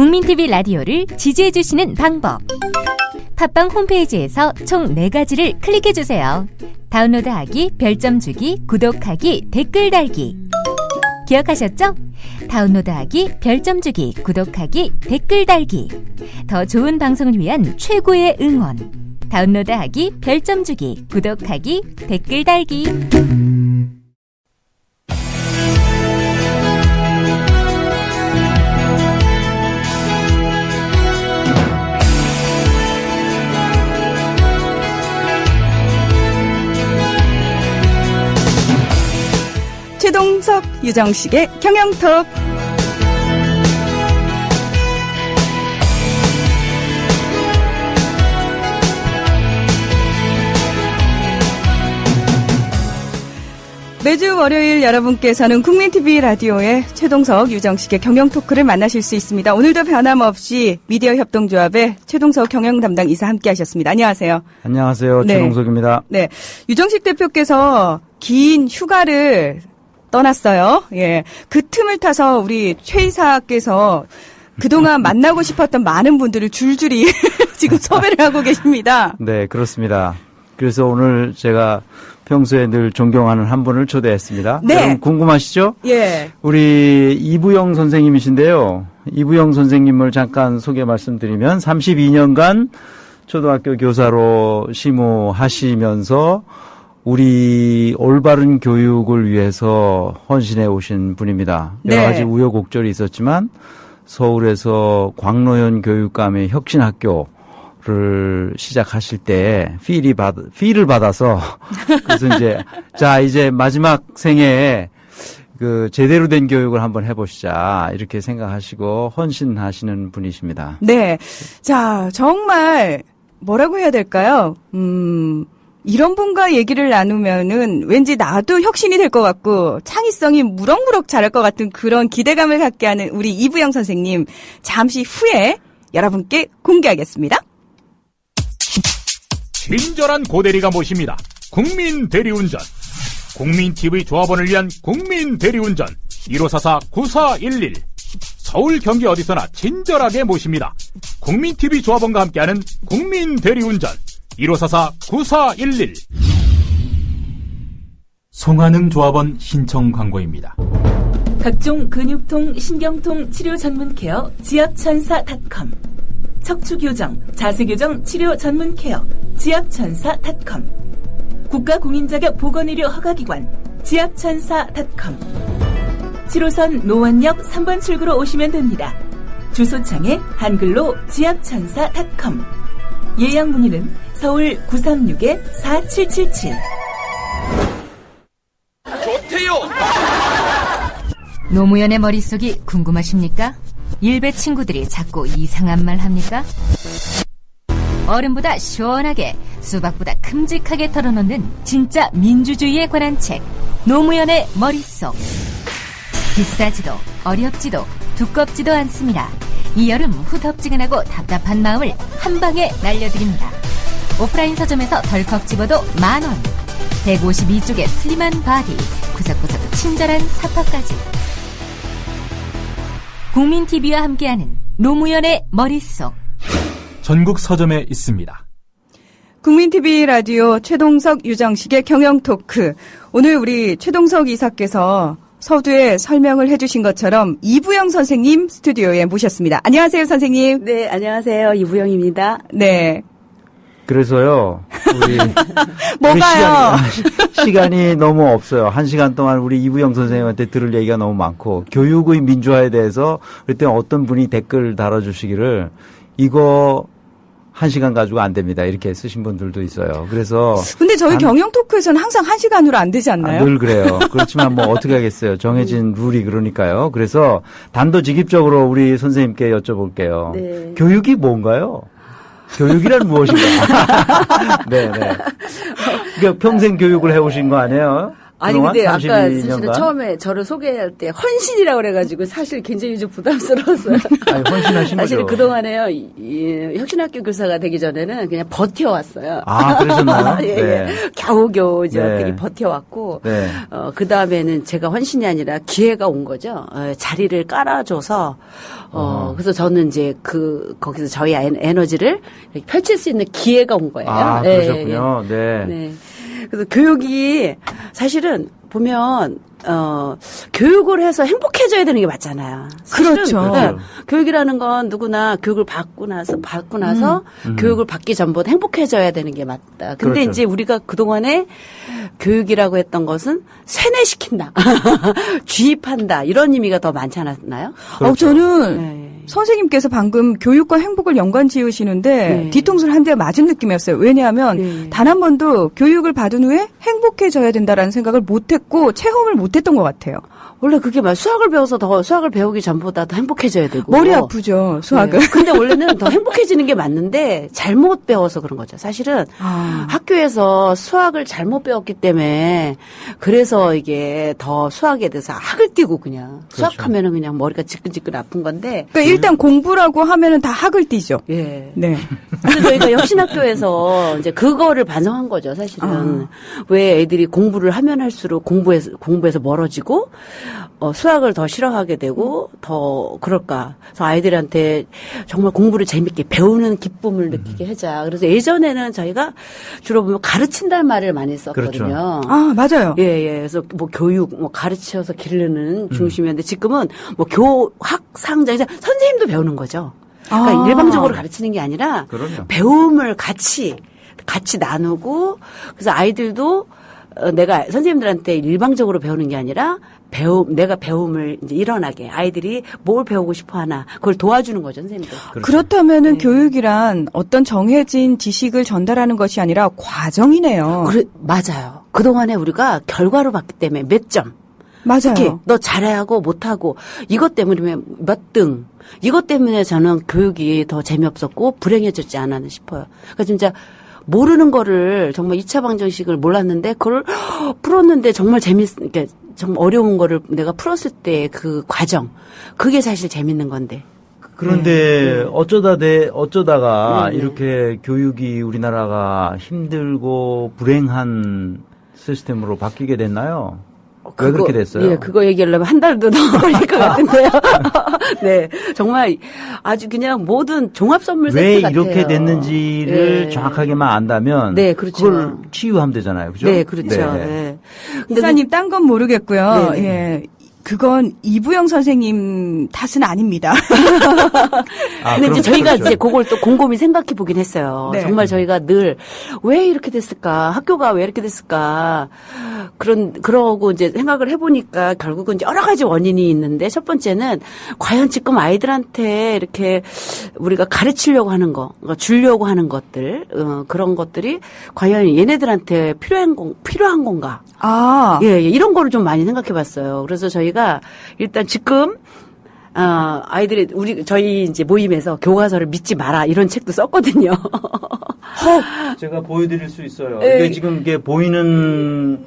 국민TV 라디오를 지지해주시는 방법. 팟빵 홈페이지에서 총 4가지를 클릭해주세요. 다운로드하기, 별점 주기, 구독하기, 댓글 달기. 기억하셨죠? 다운로드하기, 별점 주기, 구독하기, 댓글 달기. 더 좋은 방송을 위한 최고의 응원. 다운로드하기, 별점 주기, 구독하기, 댓글 달기. 최동석, 유정식의 경영톡. 매주 월요일 여러분께서는 국민TV 라디오의 최동석, 유정식의 경영토크를 만나실 수 있습니다. 오늘도 변함없이 미디어 협동조합의 최동석 경영담당 이사 함께 하셨습니다. 안녕하세요. 안녕하세요. 네. 최동석입니다. 네. 유정식 대표께서 긴 휴가를 떠났어요. 예. 그 틈을 타서 우리 최 이사께서 그동안 만나고 싶었던 많은 분들을 줄줄이 지금 섭외를 하고 계십니다. 네, 그렇습니다. 그래서 오늘 제가 평소에 늘 존경하는 한 분을 초대했습니다. 네. 여러분 궁금하시죠? 예. 우리 이부영 선생님이신데요. 이부영 선생님을 잠깐 소개 말씀드리면 32년간 초등학교 교사로 심우하시면서 우리 올바른 교육을 위해서 헌신해 오신 분입니다. 네. 여러 가지 우여곡절이 있었지만 서울에서 광로현 교육감의 혁신학교를 시작하실 때 피를 받아서 그래서 이제 마지막 생애에 그 제대로 된 교육을 한번 해보시자 이렇게 생각하시고 헌신하시는 분이십니다. 네. 자, 정말 뭐라고 해야 될까요? 이런 분과 얘기를 나누면은 왠지 나도 혁신이 될 것 같고 창의성이 무럭무럭 자랄 것 같은 그런 기대감을 갖게 하는 우리 이부영 선생님 잠시 후에 여러분께 공개하겠습니다. 친절한 고대리가 모십니다. 국민 대리운전. 국민TV 조합원을 위한 국민 대리운전 1544-9411. 서울 경기 어디서나 친절하게 모십니다. 국민TV 조합원과 함께하는 국민 대리운전 1544-9411. 송하능 조합원 신청 광고입니다. 각종 근육통, 신경통 치료 전문 케어 지압천사.com. 척추교정, 자세교정 치료 전문 케어 지압천사.com. 국가공인자격 보건의료 허가기관 지압천사.com. 7호선 노원역 3번 출구로 오시면 됩니다. 주소창에 한글로 지압천사.com. 예약 문의는 서울 936-4777. 좋대요. 노무현의 머릿속이 궁금하십니까? 일베 친구들이 자꾸 이상한 말 합니까? 얼음보다 시원하게, 수박보다 큼직하게 털어놓는 진짜 민주주의에 관한 책, 노무현의 머릿속. 비싸지도 어렵지도 두껍지도 않습니다. 이 여름 후덥지근하고 답답한 마음을 한 방에 날려드립니다. 오프라인 서점에서 덜컥 집어도 10,000원. 152쪽의 슬림한 바디, 구석구석 친절한 사파까지. 국민TV와 함께하는 노무현의 머릿속. 전국 서점에 있습니다. 국민TV 라디오 최동석, 유정식의 경영토크. 오늘 우리 최동석 이사께서 서두에 설명을 해주신 것처럼 이부영 선생님 스튜디오에 모셨습니다. 안녕하세요, 선생님. 네, 안녕하세요. 이부영입니다. 네. 그래서요, 뭐가요? 시간이 너무 없어요. 1시간 동안 우리 이부영 선생님한테 들을 얘기가 너무 많고, 교육의 민주화에 대해서 그때 어떤 분이 댓글 달아주시기를, 이거 1시간 가지고 안 됩니다. 이렇게 쓰신 분들도 있어요. 그래서. 근데 저희 경영 토크에서는 항상 1시간으로 안 되지 않나요? 늘 그래요. 그렇지만 뭐 어떻게 하겠어요. 정해진 룰이 그러니까요. 그래서 단도직입적으로 우리 선생님께 여쭤볼게요. 네. 교육이 뭔가요? 교육이란 무엇인가? 네네. 그러니까 평생 교육을 해오신 거 아니에요? 아니 그동안? 근데 아까 32년간? 사실은 처음에 저를 소개할 때 헌신이라고 그래가지고 사실 굉장히 좀 부담스러웠어요. 아니, 헌신하신 사실 거죠. 그동안에요 이 혁신학교 교사가 되기 전에는 그냥 버텨왔어요. 아, 그러셨나요? 예, 네. 예. 겨우겨우 이제 네. 어떻게 버텨왔고 네. 그 다음에는 제가 헌신이 아니라 기회가 온 거죠. 자리를 깔아줘서 그래서 저는 이제 거기서 저희 에너지를 이렇게 펼칠 수 있는 기회가 온 거예요. 아, 예, 그러셨군요. 예. 네. 네. 그래서 교육이 사실은 보면 교육을 해서 행복해져야 되는 게 맞잖아요. 사실은, 그렇죠. 네, 교육이라는 건 누구나 교육을 받고 나서 교육을 받기 전보다 행복해져야 되는 게 맞다. 근데 그렇죠. 이제 우리가 그동안에 교육이라고 했던 것은 세뇌시킨다. 주입한다. 이런 의미가 더 많지 않았나요? 그렇죠. 저는 네. 선생님께서 방금 교육과 행복을 연관 지으시는데 네. 뒤통수를 한 대 맞은 느낌이었어요. 왜냐하면 네. 단 한 번도 교육을 받은 후에 행복해져야 된다라는 생각을 못했고 체험을 못했던 것 같아요. 원래 그게 막 수학을 배우기 전보다 더 행복해져야 되고. 머리 아프죠, 수학은. 네. 근데 원래는 더 행복해지는 게 맞는데 잘못 배워서 그런 거죠. 사실은 학교에서 수학을 잘못 배웠기 때문에 그래서 이게 더 수학에 대해서 학을 띄고 그냥 수학하면은 그냥 머리가 지끈지끈 아픈 건데. 그러니까 일단 공부라고 하면은 다 학을 띄죠. 예. 네. 그래서 저희가 혁신학교에서 이제 그거를 반성한 거죠, 사실은. 왜 애들이 공부를 하면 할수록 공부에서 멀어지고, 수학을 더 싫어하게 되고, 더 그럴까. 그래서 아이들한테 정말 공부를 재밌게 배우는 기쁨을 느끼게 하자. 그래서 예전에는 저희가 주로 보면 가르친다는 말을 많이 썼거든요. 그렇죠. 아, 맞아요. 예, 예. 그래서 뭐 교육, 뭐 가르쳐서 기르는 중심이었는데 지금은 뭐 교학 상장에서 선생님도 배우는 거죠. 그러니까 아. 일방적으로 가르치는 게 아니라 그럼요. 배움을 같이 나누고 그래서 아이들도 내가 선생님들한테 일방적으로 배우는 게 아니라 내가 배움을 이제 일어나게 아이들이 뭘 배우고 싶어 하나 그걸 도와주는 거죠, 선생님들. 그렇죠. 그렇다면은 교육이란 어떤 정해진 지식을 전달하는 것이 아니라 과정이네요. 맞아요. 그동안에 우리가 결과로 봤기 때문에 몇 점. 맞아요. 특히 너 잘하고 못하고 이것 때문에 몇 등. 이것 때문에 저는 교육이 더 재미없었고 불행해졌지 않았나 싶어요. 그러니까 진짜 모르는 거를 정말 2차 방정식을 몰랐는데 그걸 풀었는데 정말 그러니까 정말 어려운 거를 내가 풀었을 때 그 과정. 그게 사실 재밌는 건데. 그런데 어쩌다가 네, 네. 이렇게 교육이 우리나라가 힘들고 불행한 시스템으로 바뀌게 됐나요? 왜 그렇게 됐어요? 예, 그거 얘기하려면 한 달도 더 걸릴 것 같은데요. 네. 정말 아주 그냥 모든 종합 선물 왜 세트 같아요. 이렇게 됐는지를 네. 정확하게만 안다면 네, 그렇죠. 그걸 치유하면 되잖아요. 그죠? 네, 그렇죠. 네. 근데 이사님 딴 건 모르겠고요. 네네. 예. 그건 이부영 선생님 탓은 아닙니다. 근데 이제 저희가 그렇죠. 이제 그걸 또 곰곰이 생각해 보긴 했어요. 네. 정말 저희가 늘 왜 이렇게 됐을까? 학교가 왜 이렇게 됐을까? 그러고 이제 생각을 해보니까 결국은 이제 여러 가지 원인이 있는데 첫 번째는 과연 지금 아이들한테 이렇게 우리가 가르치려고 하는 거, 그러니까 주려고 하는 것들, 그런 것들이 과연 얘네들한테 필요한 건가? 아. 예, 이런 거를 좀 많이 생각해 봤어요. 그래서 저희가 일단 지금 아이들이 저희 이제 모임에서 교과서를 믿지 마라 이런 책도 썼거든요. 제가 보여드릴 수 있어요. 네. 이게 지금 이게 보이는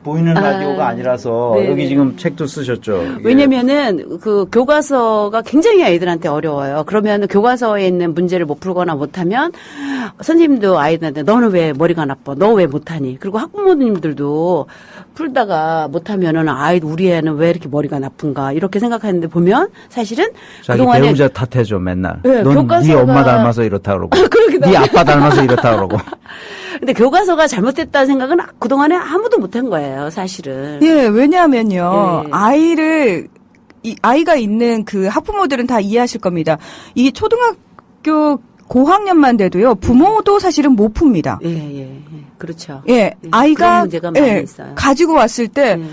라디오가 아니라서 네네. 여기 지금 책도 쓰셨죠. 이게. 왜냐면은 그 교과서가 굉장히 아이들한테 어려워요. 그러면 교과서에 있는 문제를 못 풀거나 못하면 선생님도 아이들한테 너는 왜 머리가 나빠? 너 왜 못하니? 그리고 학부모님들도 풀다가 못하면은 우리 애는 왜 이렇게 머리가 나쁜가 이렇게 생각하는데 보면 사실은 자기 그동안에 배우자 탓해줘 맨날. 네, 넌 네 교과서가- 엄마 닮아서 이렇다 그러고. 그러기도 네 아빠 닮아서 이렇다 그러고. 근데 교과서가 잘못됐다는 생각은 그동안에 아무도 못한 거예요, 사실은. 예, 왜냐하면요. 예. 아이가 있는 그 학부모들은 다 이해하실 겁니다. 이 초등학교 고학년만 돼도요, 부모도 사실은 못 풉니다. 예. 그렇죠. 예, 그런 아이가 문제가 많이 있어요. 가지고 왔을 때, 예.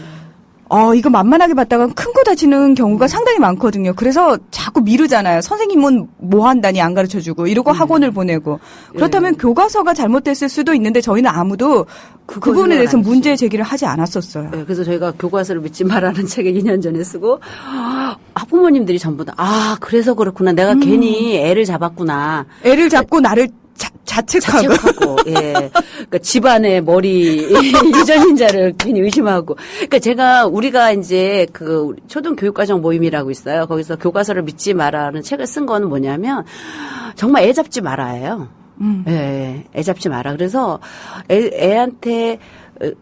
이거 만만하게 봤다가 큰 거 다치는 경우가 상당히 많거든요. 그래서 자꾸 미루잖아요. 선생님은 뭐 한다니 안 가르쳐주고 이러고 학원을 보내고. 그렇다면 교과서가 잘못됐을 수도 있는데 저희는 아무도 그 부분에 대해서 생각 안 문제 제기를 하지 않았었어요. 네, 그래서 저희가 교과서를 믿지 말라는 책을 2년 전에 쓰고 학부모님들이 전부 다 그래서 그렇구나. 내가 괜히 애를 잡았구나. 애를 잡고 나를 자책하고. 예. 그러니까 집안의 머리 유전인자를 괜히 의심하고. 그러니까 우리가 이제 그 초등 교육과정 모임이라고 있어요. 거기서 교과서를 믿지 마라는 책을 쓴 거는 뭐냐면 정말 애 잡지 말아예요. 예, 애 잡지 마라. 그래서 애한테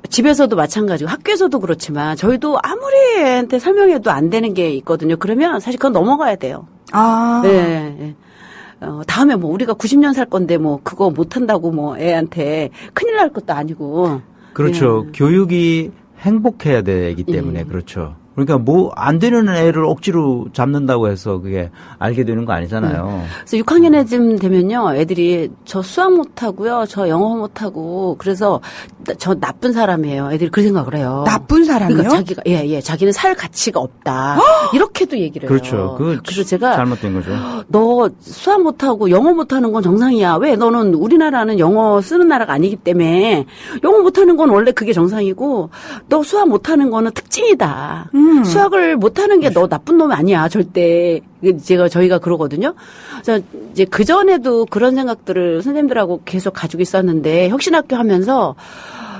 집에서도 마찬가지고 학교에서도 그렇지만 저희도 아무리 애한테 설명해도 안 되는 게 있거든요. 그러면 사실 그건 넘어가야 돼요. 아. 예, 예. 다음에 뭐 우리가 90년 살 건데 뭐 그거 못한다고 뭐 애한테 큰일 날 것도 아니고. 그렇죠. 예. 교육이 행복해야 되기 때문에 그렇죠. 그러니까 뭐 안 되는 애를 억지로 잡는다고 해서 그게 알게 되는 거 아니잖아요. 그래서 6학년 애쯤 되면요, 애들이 저 수학 못하고요, 저 영어 못하고, 그래서 저 나쁜 사람이에요. 애들이 그 생각을 해요. 나쁜 사람이요? 그러니까 자기는 살 가치가 없다. 이렇게도 얘기를 해요. 그렇죠. 그래서 제가 잘못된 거죠. 너 수학 못하고 영어 못하는 건 정상이야. 왜 너는 우리나라는 영어 쓰는 나라가 아니기 때문에 영어 못하는 건 원래 그게 정상이고 너 수학 못하는 거는 특징이다. 수학을 못하는 게 너 나쁜 놈이 아니야. 절대. 저희가 그러거든요. 그래서 이제 그전에도 그런 생각들을 선생님들하고 계속 가지고 있었는데 혁신학교 하면서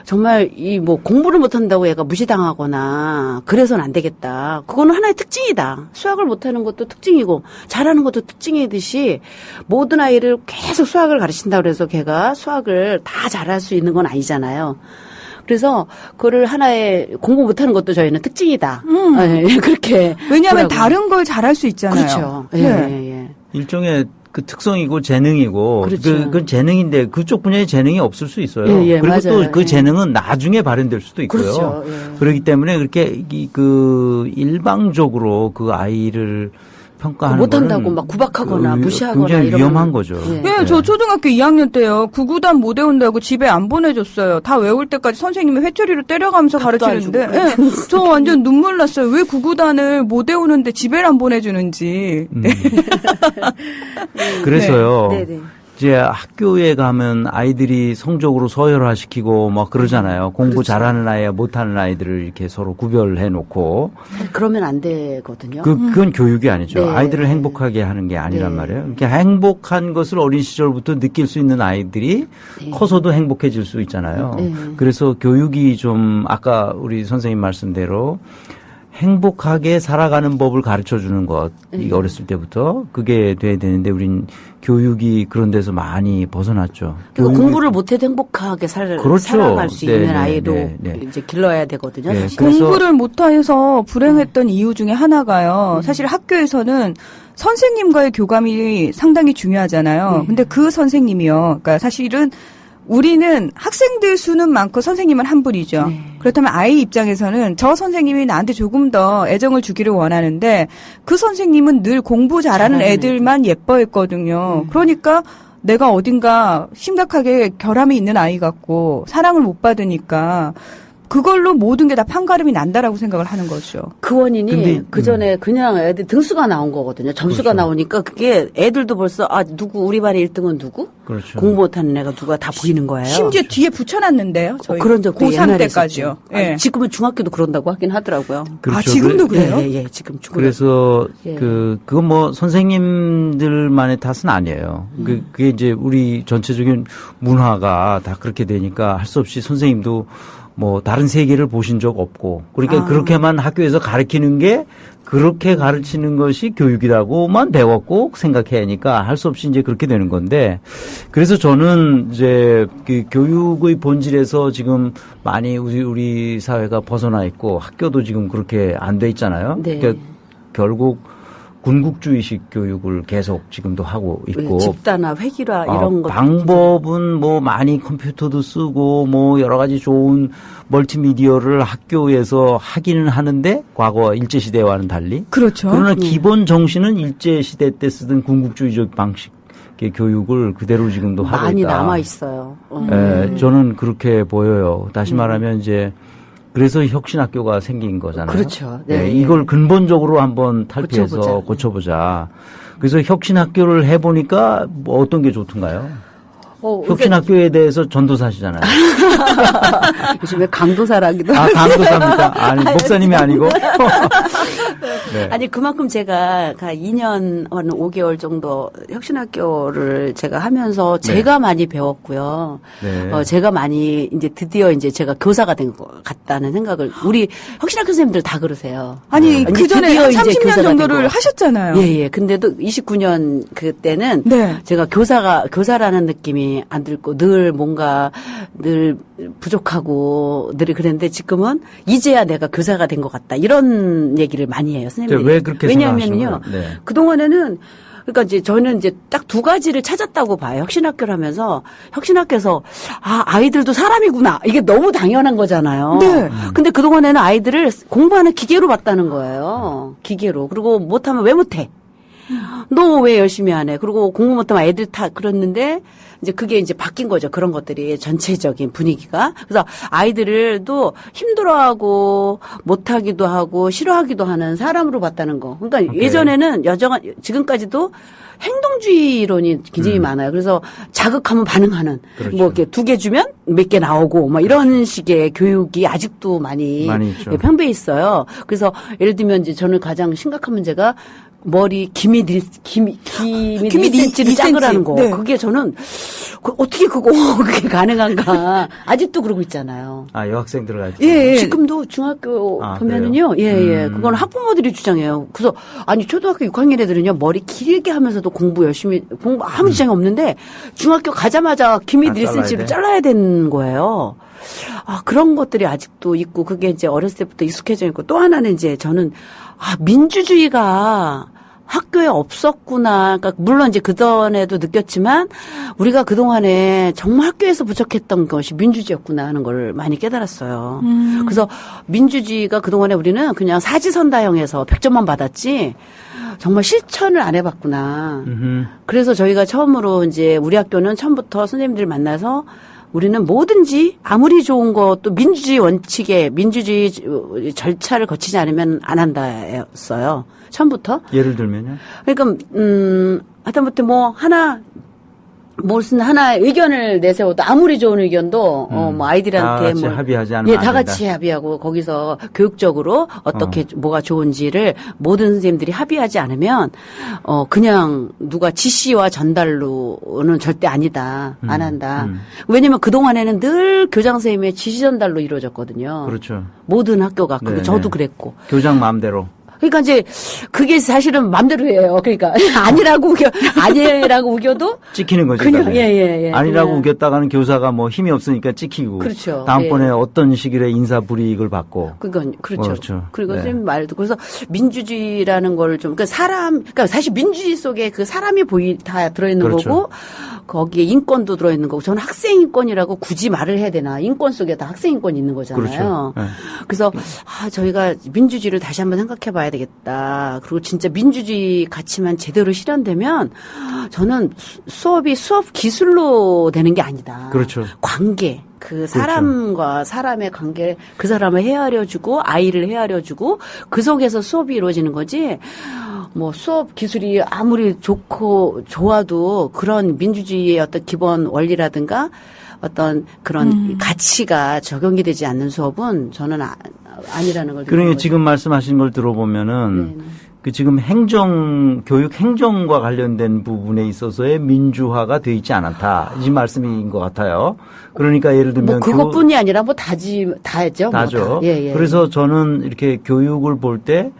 정말 이 뭐 공부를 못한다고 얘가 무시당하거나 그래서는 안 되겠다. 그거는 하나의 특징이다. 수학을 못하는 것도 특징이고 잘하는 것도 특징이듯이 모든 아이를 계속 수학을 가르친다 그래서 걔가 수학을 다 잘할 수 있는 건 아니잖아요. 그래서 그거를 하나의 공부 못하는 것도 저희는 특징이다. 그렇게. 왜냐하면 보라고. 다른 걸 잘할 수 있잖아요. 그렇죠. 예, 네. 예. 일종의 그 특성이고 재능이고 그렇죠. 그건 재능인데 그쪽 분야에 재능이 없을 수 있어요. 예, 그리고 또 맞아요. 그 예. 재능은 나중에 발현될 수도 있고요. 그렇죠. 예. 그렇기 때문에 그렇게 그 일방적으로 그 아이를 평가하는 못한다고 거는 막 구박하거나 무시하거나 굉장히 이러면 위험한 거죠. 예. 예, 저 초등학교 2학년 때요. 구구단 못 외운다고 집에 안 보내줬어요. 다 외울 때까지 선생님이 회초리로 때려가면서 밥도 안 가르치는데, 주고. 예, 저 완전 눈물 났어요. 왜 구구단을 못 외우는데 집에 안 보내주는지. 네. 그래서요. 네네. 이제 학교에 가면 아이들이 성적으로 서열화시키고 막 그러잖아요. 공부 그렇죠. 잘하는 아이와 못하는 아이들을 이렇게 서로 구별해 놓고 그러면 안 되거든요. 그건 교육이 아니죠. 네. 아이들을 행복하게 하는 게 아니란 네. 말이에요. 이렇게 행복한 것을 어린 시절부터 느낄 수 있는 아이들이 네. 커서도 행복해질 수 있잖아요. 네. 그래서 교육이 좀 아까 우리 선생님 말씀대로 행복하게 살아가는 법을 가르쳐 주는 것, 이 어렸을 때부터 그게 돼야 되는데 우린 교육이 그런 데서 많이 벗어났죠. 그러니까 공부를 못해도 행복하게 그렇죠. 살아갈 수 네, 있는 네, 아이로 네. 이제 길러야 되거든요. 네, 사실. 그래서- 공부를 못해서 불행했던 이유 중에 하나가요. 사실 학교에서는 선생님과의 교감이 상당히 중요하잖아요. 근데 그 선생님이요. 그러니까 사실은 우리는 학생들 수는 많고 선생님은 한 분이죠. 네. 그렇다면 아이 입장에서는 저 선생님이 나한테 조금 더 애정을 주기를 원하는데 그 선생님은 늘 공부 잘하는 잘하는 애들만 예뻐했거든요. 그러니까 내가 어딘가 심각하게 결함이 있는 아이 같고 사랑을 못 받으니까 그걸로 모든 게 다 판가름이 난다라고 생각을 하는 거죠. 그 원인이 근데, 그 전에 그냥 애들 등수가 나온 거거든요. 점수가 그렇죠. 나오니까 그게 애들도 벌써 우리 반의 1등은 누구? 그렇죠. 공부 못하는 애가 누가 다 보이는 거예요. 심지어 뒤에 붙여놨는데요. 저희 그런 적도 고3 옛날에 때까지요. 있었죠. 아니, 예. 지금은 중학교도 그런다고 하긴 하더라고요. 그렇죠. 지금도 그래요? 예, 지금 중학교. 그래서 예. 그건 뭐 선생님들만의 탓은 아니에요. 그게 이제 우리 전체적인 문화가 다 그렇게 되니까 할 수 없이 선생님도 뭐 다른 세계를 보신 적 없고 그러니까 그렇게만 학교에서 가르치는 게 그렇게 가르치는 것이 교육이라고만 배웠고 생각해야 하니까 할 수 없이 이제 그렇게 되는 건데 그래서 저는 이제 그 교육의 본질에서 지금 많이 우리 사회가 벗어나 있고 학교도 지금 그렇게 안 돼 있잖아요. 네. 그러니까 결국 군국주의식 교육을 계속 지금도 하고 있고 집단화, 회기화 이런 것 방법은 뭐 많이 컴퓨터도 쓰고 뭐 여러 가지 좋은 멀티미디어를 학교에서 하기는 하는데 과거 일제시대와는 달리 그렇죠. 그러나 기본 정신은 일제시대 때 쓰던 군국주의적 방식의 교육을 그대로 지금도 하고 많이 있다. 남아 있어요. 저는 그렇게 보여요. 다시 말하면 이제 그래서 혁신학교가 생긴 거잖아요. 그렇죠. 네. 이걸 근본적으로 한번 탈피해서 고쳐보자. 그래서 혁신학교를 해보니까 뭐 어떤 게 좋던가요? 혁신학교에 대해서 전도사시잖아요. 요즘에 강도사라기도. 아, 강도사입니까? 아니, 목사님이 아니고. 네. 아니, 그만큼 제가 2년, 한 5개월 정도 혁신학교를 제가 하면서 제가 많이 배웠고요. 네. 제가 많이 이제 드디어 이제 제가 교사가 된 것 같다는 생각을 우리 혁신학교 선생님들 다 그러세요. 아니, 그 전에 드디어 이제 30년 교사가 정도를 되고. 하셨잖아요. 예. 근데도 29년 그때는 네. 제가 교사라는 느낌이 안 들고 늘 뭔가 늘 부족하고 늘 그랬는데 지금은 이제야 내가 교사가 된 것 같다. 이런 얘기를 많이 해요, 선생님들이. 왜 그렇게 왜냐하면요. 생각하시는 거예요? 네. 그동안에는 그러니까 이제 저는 이제 딱 두 가지를 찾았다고 봐요. 혁신학교를 하면서 혁신학교에서 아이들도 사람이구나. 이게 너무 당연한 거잖아요. 네. 근데 그동안에는 아이들을 공부하는 기계로 봤다는 거예요. 기계로. 그리고 못하면 왜 못해? 너 왜 열심히 안 해? 그리고 공부 못하면 애들 다 그랬는데 이제 그게 이제 바뀐 거죠. 그런 것들이 전체적인 분위기가. 그래서 아이들도 힘들어하고 못하기도 하고 싫어하기도 하는 사람으로 봤다는 거. 그러니까 오케이. 예전에는 지금까지도 행동주의 이론이 굉장히 많아요. 그래서 자극하면 반응하는 그렇죠. 뭐 이렇게 2개 주면 몇 개 나오고 막 이런 식의 교육이 아직도 많이 있죠. 편배해 있어요. 그래서 예를 들면 이제 저는 가장 심각한 문제가 머리 김이 1cm를 짜그라는 거. 네. 그게 저는 어떻게 그게 가능한가. 아직도 그러고 있잖아요. 아, 여학생들 같은. 예. 지금도 중학교 아, 보면은요, 그건 학부모들이 주장해요. 그래서, 아니, 초등학교 6학년 애들은요, 머리 길게 하면서도 공부 아무 지장이 없는데, 중학교 가자마자 김이 1cm를 잘라야 되는 거예요. 그런 것들이 아직도 있고, 그게 이제 어렸을 때부터 익숙해져 있고, 또 하나는 이제 저는, 민주주의가 학교에 없었구나. 그러니까 물론 이제 그전에도 느꼈지만 우리가 그동안에 정말 학교에서 부족했던 것이 민주주의였구나 하는 걸 많이 깨달았어요. 그래서 민주주의가 그동안에 우리는 그냥 사지선다형에서 100점만 받았지 정말 실천을 안 해봤구나. 그래서 저희가 처음으로 이제 우리 학교는 처음부터 선생님들 만나서 우리는 뭐든지 아무리 좋은 것도 민주주의 원칙에 민주주의 절차를 거치지 않으면 안 한다였어요. 처음부터. 예를 들면요? 그러니까 하다못해 무슨 하나 의견을 내세워도 아무리 좋은 의견도 뭐 아이들한테 다 같이 합의하지 않으면 다 같이 합의하고 거기서 교육적으로 어떻게 뭐가 좋은지를 모든 선생님들이 합의하지 않으면 그냥 누가 지시와 전달로는 절대 아니다. 안 한다. 왜냐면 그동안에는 늘 교장 선생님의 지시 전달로 이루어졌거든요. 그렇죠. 모든 학교가. 네, 저도 네. 그랬고. 교장 마음대로. 그러니까 이제 그게 사실은 맘대로예요. 그러니까 아니라고 우겨도 찍히는 거죠. 그냥 그다음에. 예. 아니라고 그냥. 우겼다가는 교사가 뭐 힘이 없으니까 찍히고. 그렇죠. 다음번에 예. 어떤 시기에 인사 불이익을 받고. 그건 그렇죠. 그렇죠. 그리고 네. 선생님 말도 그래서 민주주의라는 걸 좀 그러니까 사실 민주주의 속에 그 사람이 다 들어있는 그렇죠. 거고 거기에 인권도 들어있는 거고 저는 학생 인권이라고 굳이 말을 해야 되나 인권 속에 다 학생 인권이 있는 거잖아요. 그렇죠. 네. 그래서 저희가 민주주의를 다시 한번 생각해봐야 되겠다. 그리고 진짜 민주주의 가치만 제대로 실현되면 저는 수업이 수업 기술로 되는 게 아니다. 그렇죠. 관계. 그 사람과 사람의 관계, 그 사람을 헤아려주고 아이를 헤아려주고 그 속에서 수업이 이루어지는 거지. 뭐 수업 기술이 아무리 좋아도 그런 민주주의의 어떤 기본 원리라든가 어떤 그런 가치가 적용이 되지 않는 수업은 저는 아니라는 걸. 그러니까 지금 말씀하신 걸 들어보면은 네네. 그 지금 교육 행정과 관련된 부분에 있어서의 민주화가 돼 있지 않았다. 이 말씀인 것 같아요. 그러니까 예를 들면. 뭐 그것뿐이 아니라 뭐 다죠. 다죠. 뭐 다. 예. 그래서 저는 이렇게 교육을 볼 때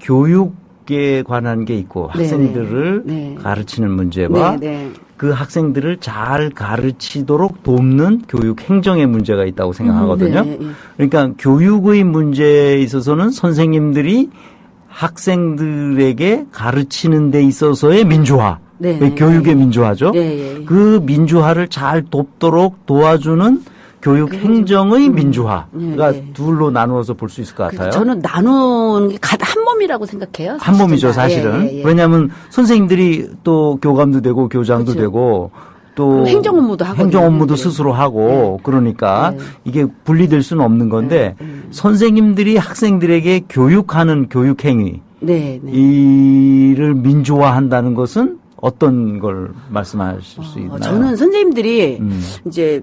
교육에 관한 게 있고 학생들을 네. 가르치는 문제와 네. 그 학생들을 잘 가르치도록 돕는 교육 행정의 문제가 있다고 생각하거든요. 네. 그러니까 교육의 문제에 있어서는 선생님들이 학생들에게 가르치는 데 있어서의 민주화. 네. 교육의 민주화죠. 예. 그 민주화를 잘 돕도록 도와주는 교육 행정의 민주화가 네. 둘로 나누어서 볼 수 있을 것 같아요. 저는 나누는 게 한 몸이라고 생각해요. 한 몸이죠, 사실은. 예. 왜냐하면 선생님들이 또 교감도 되고 교장도 그렇죠. 되고 또 행정 업무도 하거든요. 행정 업무도 스스로 하고 그러니까 이게 분리될 수는 없는 건데 선생님들이 학생들에게 교육하는 교육 행위 네. 이를 민주화한다는 것은 어떤 걸 말씀하실 수 있나요? 저는 선생님들이 이제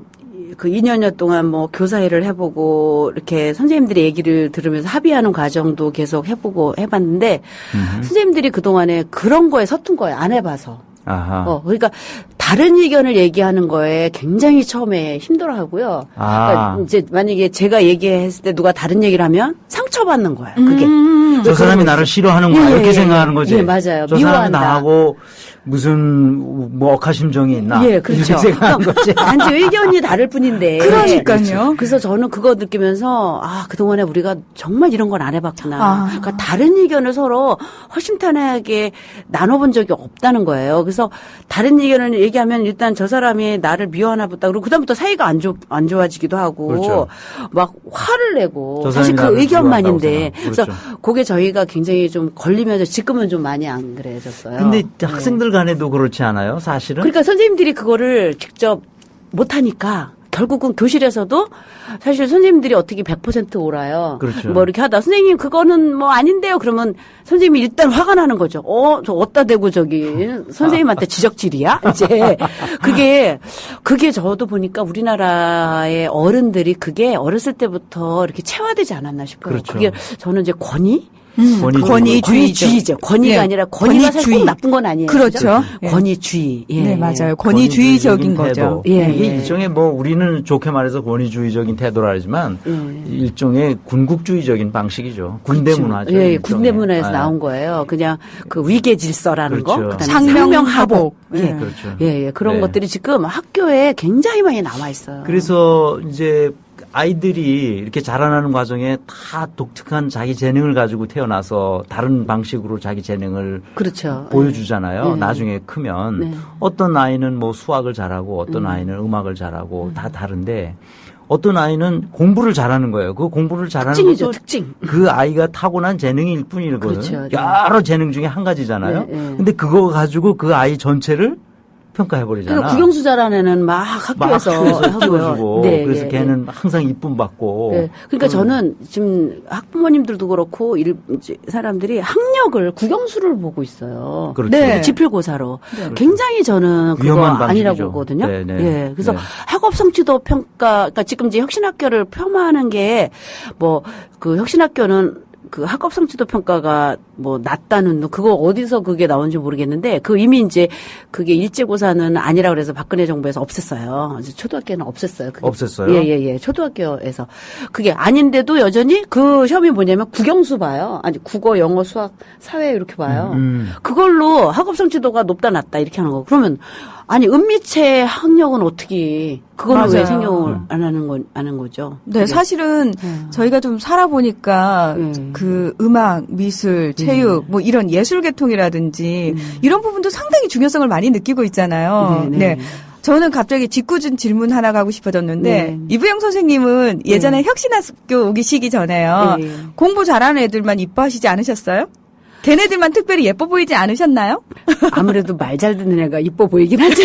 그 2년여 동안 뭐 교사일을 해보고 이렇게 선생님들의 얘기를 들으면서 합의하는 과정도 계속 해보고 해봤는데 선생님들이 그동안에 그런 거에 서툰 거예요. 안 해봐서. 아하. 그러니까 다른 의견을 얘기하는 거에 굉장히 처음에 힘들어하고요. 그러니까 이제 만약에 제가 얘기했을 때 누가 다른 얘기를 하면 상처받는 거예요. 그게. 저 사람이 나를 싫어하는구나 이렇게 생각하는 거지. 예, 맞아요. 저 사람이 미워한다. 나하고 무슨 뭐 억하심정이 있나? 예, 그렇죠. 이렇게 생각하는 거지. 단지 의견이 다를 뿐인데. 그러니까요. 그래서 저는 그거 느끼면서 그동안에 우리가 정말 이런 걸 안 해봤구나. 그러니까 다른 의견을 서로 허심탄회하게 나눠본 적이 없다는 거예요. 그래서 다른 의견을 얘기하면 일단 저 사람이 나를 미워하나 보다. 그리고 그다음부터 사이가 안 좋아지기도 하고 그렇죠. 막 화를 내고 저 사실 사람이 그 나를 의견만인데 미워한다고 그래서 생각하고. 그게 저희가 굉장히 좀 걸리면서 지금은 좀 많이 안 그래졌어요. 근데 네. 학생들 간에도 그렇지 않아요? 사실은? 그러니까 선생님들이 그거를 직접 못하니까 결국은 교실에서도 사실 선생님들이 어떻게 100% 오라요. 그렇죠. 뭐 이렇게 하다 선생님 그거는 뭐 아닌데요. 그러면 선생님이 일단 화가 나는 거죠. 저 어디다 대고 저기 선생님한테 지적질이야? 이제 그게 저도 보니까 우리나라의 어른들이 그게 어렸을 때부터 이렇게 체화되지 않았나 싶어요. 그렇죠. 그게 저는 이제 권위주의죠. 권위주의죠. 권위가 네. 아니라 권위가 사실 권위주의. 꼭 나쁜 건 아니에요. 그렇죠. 예. 권위주의. 예. 네, 맞아요. 권위주의적인 거죠. 태도. 예, 이게 예. 일종의 뭐 우리는 좋게 말해서 권위주의적인 태도라 하지만 일종의 군국주의적인 방식이죠. 군대 문화죠. 예, 일종의. 군대 문화에서 예. 나온 거예요. 그냥 그 위계 질서라는 그렇죠. 거, 그다음에 상명하복. 예, 네. 그렇죠. 예, 그런 네. 것들이 지금 학교에 굉장히 많이 남아 있어요. 그래서 이제 아이들이 이렇게 자라나는 과정에 다 독특한 자기 재능을 가지고 태어나서 다른 방식으로 자기 재능을 그렇죠. 보여주잖아요. 네. 나중에 크면 네. 어떤 아이는 뭐 수학을 잘하고 어떤 아이는 음악을 잘하고 다 다른데 어떤 아이는 공부를 잘하는 거예요. 그 공부를 잘하는 특징이죠, 것도 특징. 그 아이가 타고난 재능일 뿐이거든요. 그렇죠. 네. 여러 재능 중에 한 가지잖아요. 네, 네. 근데 그거 가지고 그 아이 전체를 평가해버리잖아. 그러니까 국영수 잘하는 애는 막 학교에서 하고요. 띄워주고 네, 그래서 네, 걔는 항상 이쁨 받고. 네. 그러니까 저는 지금 학부모님들도 그렇고 이제 사람들이 학력을 국영수를 보고 있어요. 그렇죠. 네. 지필고사로. 굉장히 저는 그거 위험한 방식이죠. 아니라고 보거든요. 네, 네. 예. 그래서 네. 학업 성취도 평가, 그러니까 지금 이제 혁신학교를 폄하하는 게 뭐 그 혁신학교는 그 학업 성취도 평가가 뭐 낮다는 그거 어디서 그게 나온지 모르겠는데 그 이미 이제 그게 일제고사는 아니라 그래서 박근혜 정부에서 없앴어요. 이제 초등학교는 없앴어요. 그게. 없앴어요? 예. 초등학교에서 그게 아닌데도 여전히 그 시험이 뭐냐면 국영수 봐요. 아니 국어, 영어, 수학, 사회 이렇게 봐요. 그걸로 학업 성취도가 높다 낮다 이렇게 하는 거. 그러면 아니 은미체 학력은 어떻게 그거는 왜 맞아요. 생각을 안 하는 거죠? 네, 그게. 사실은 저희가 좀 살아보니까 그 음악, 미술, 체육, 뭐 이런 예술 계통이라든지 이런 부분도 상당히 중요성을 많이 느끼고 있잖아요. 네. 저는 갑자기 짓궂은 질문 하나 가고 싶어졌는데 네. 이부영 선생님은 예전에 혁신학교 오시기 전에요. 네. 공부 잘하는 애들만 이뻐하시지 않으셨어요? 걔네들만 특별히 예뻐 보이지 않으셨나요? 아무래도 말 잘 듣는 애가 이뻐 보이긴 하죠.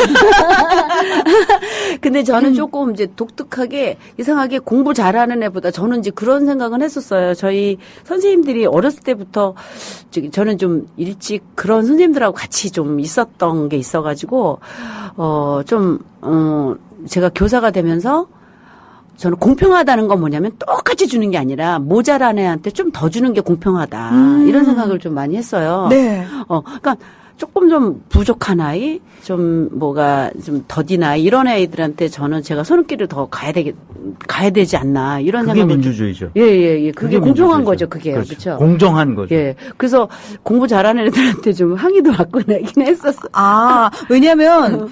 근데 저는 조금 이제 독특하게 이상하게 공부 잘하는 애보다 저는 이제 그런 생각은 했었어요. 저희 선생님들이 어렸을 때부터 저는 좀 일찍 그런 선생님들하고 같이 좀 있었던 게 있어가지고 제가 교사가 되면서 저는 공평하다는 건 뭐냐면 똑같이 주는 게 아니라 모자란 애한테 좀 더 주는 게 공평하다. 이런 생각을 좀 많이 했어요. 네. 그러니까 조금 좀 부족한 아이, 좀 뭐가 좀 더딘 아이 이런 아이들한테 저는 제가 손길을 더 가야 되지 않나 이런 그게 생각을 민주주의죠. 예. 그게 공정한 민주주의죠. 거죠, 그게. 그렇죠. 그렇죠? 공정한 거죠. 예. 그래서 공부 잘하는 애들한테 좀 항의도 받고 나긴 했었어. 왜냐면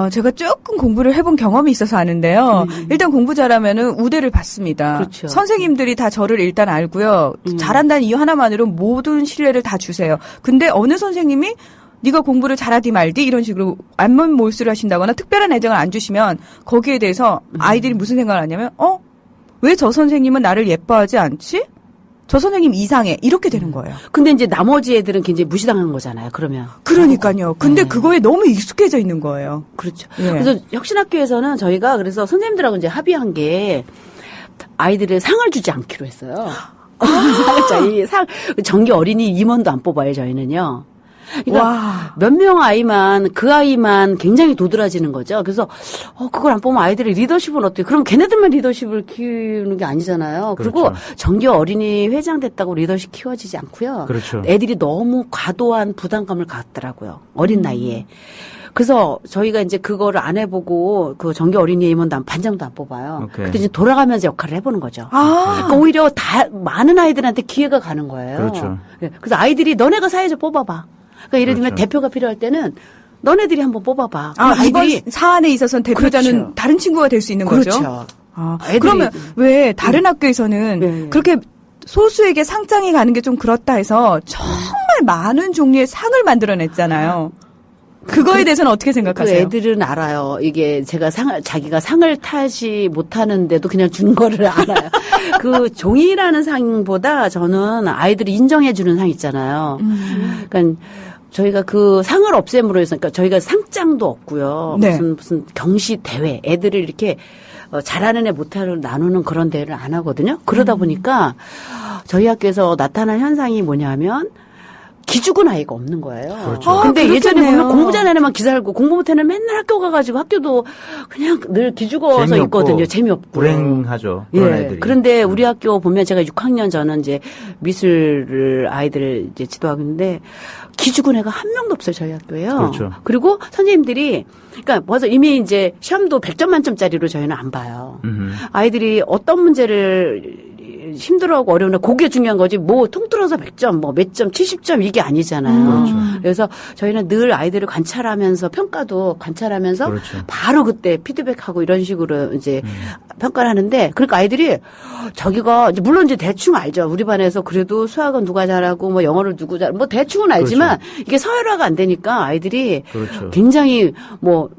제가 조금 공부를 해본 경험이 있어서 아는데요. 일단 공부 잘하면은 우대를 받습니다. 그렇죠. 선생님들이 다 저를 일단 알고요. 잘한다는 이유 하나만으로 모든 신뢰를 다 주세요. 근데 어느 선생님이 네가 공부를 잘하디 말디 이런 식으로 안면 몰수를 하신다거나 특별한 애정을 안 주시면 거기에 대해서 아이들이 무슨 생각을 하냐면 왜 저 선생님은 나를 예뻐하지 않지? 저 선생님 이상해. 이렇게 되는 거예요. 근데 이제 나머지 애들은 굉장히 무시당한 거잖아요, 그러면. 그러니까요. 근데 네. 그거에 너무 익숙해져 있는 거예요. 그렇죠. 예. 그래서 혁신학교에서는 저희가 그래서 선생님들하고 이제 합의한 게 아이들의 상을 주지 않기로 했어요. 저희 정기 어린이 임원도 안 뽑아요, 저희는요. 그러니까 와. 몇 명 아이만 그 아이만 굉장히 도드라지는 거죠. 그래서 그걸 안 보면 아이들의 리더십은 어때요? 그럼 걔네들만 리더십을 키우는 게 아니잖아요. 그리고 그렇죠. 정규 어린이 회장 됐다고 리더십 키워지지 않고요. 그렇죠. 애들이 너무 과도한 부담감을 갖더라고요. 어린 나이에. 그래서 저희가 이제 그거를 안 해보고 그 정규 어린이 임원단 반장도 안 뽑아요. 오케이. 그때 이제 돌아가면서 역할을 해보는 거죠. 아. 그러니까 오히려 많은 아이들한테 기회가 가는 거예요. 그렇죠. 그래서 아이들이 너네가 사회적 뽑아봐. 그러니까 예를 들면 그렇죠. 대표가 필요할 때는 너네들이 한번 뽑아봐. 아, 그럼 이번 아이들이 사안에 있어서는 대표자는 그렇죠. 다른 친구가 될 수 있는 거죠? 그렇죠. 아, 애들이- 그러면 왜 다른 학교에서는 네. 그렇게 소수에게 상장이 가는 게 좀 그렇다 해서 정말 많은 종류의 상을 만들어냈잖아요. 그거에 대해서는 어떻게 그 생각하세요? 애들은 알아요. 이게 제가 자기가 상을 타지 못하는데도 그냥 준 거를 알아요. 그 종이라는 상보다 저는 아이들이 인정해주는 상 있잖아요. 그러니까 저희가 그 상을 없앰으로 해서, 그러니까 저희가 상장도 없고요. 네. 무슨 경시 대회, 애들을 이렇게 잘하는 애 못하는 애 나누는 그런 대회를 안 하거든요. 그러다 보니까 저희 학교에서 나타난 현상이 뭐냐면 기죽은 아이가 없는 거예요. 그렇죠. 아, 근데 예전에 그렇겠네요. 보면 공부 잘하는 애만 기살고 공부 못하는 애는 맨날 학교 가가지고 학교도 그냥 늘 기죽어서 재미없고 있거든요. 재미없고. 불행하죠. 그런 예. 애들이. 그런데 우리 학교 보면 제가 6학년 저는 이제 미술을 아이들을 이제 지도하고 있는데 기죽은 애가 한 명도 없어요. 저희 학교에요. 그렇죠. 그리고 선생님들이 그러니까 벌써 이미 이제 시험도 100점 만점짜리로 저희는 안 봐요. 아이들이 어떤 문제를 힘들어하고 어려우나 그게 중요한 거지 뭐 통틀어서 100점 뭐 몇 점 70점 이게 아니잖아요. 그렇죠. 그래서 저희는 늘 아이들을 관찰하면서 평가도 관찰하면서 그렇죠. 바로 그때 피드백하고 이런 식으로 이제 평가를 하는데 그러니까 아이들이 저기가 이제 물론 이제 대충 알죠. 우리 반에서 그래도 수학은 누가 잘하고 뭐 영어를 누구 잘 뭐 대충은 알지만 이게 서열화가 안 되니까 아이들이 그렇죠. 굉장히 뭐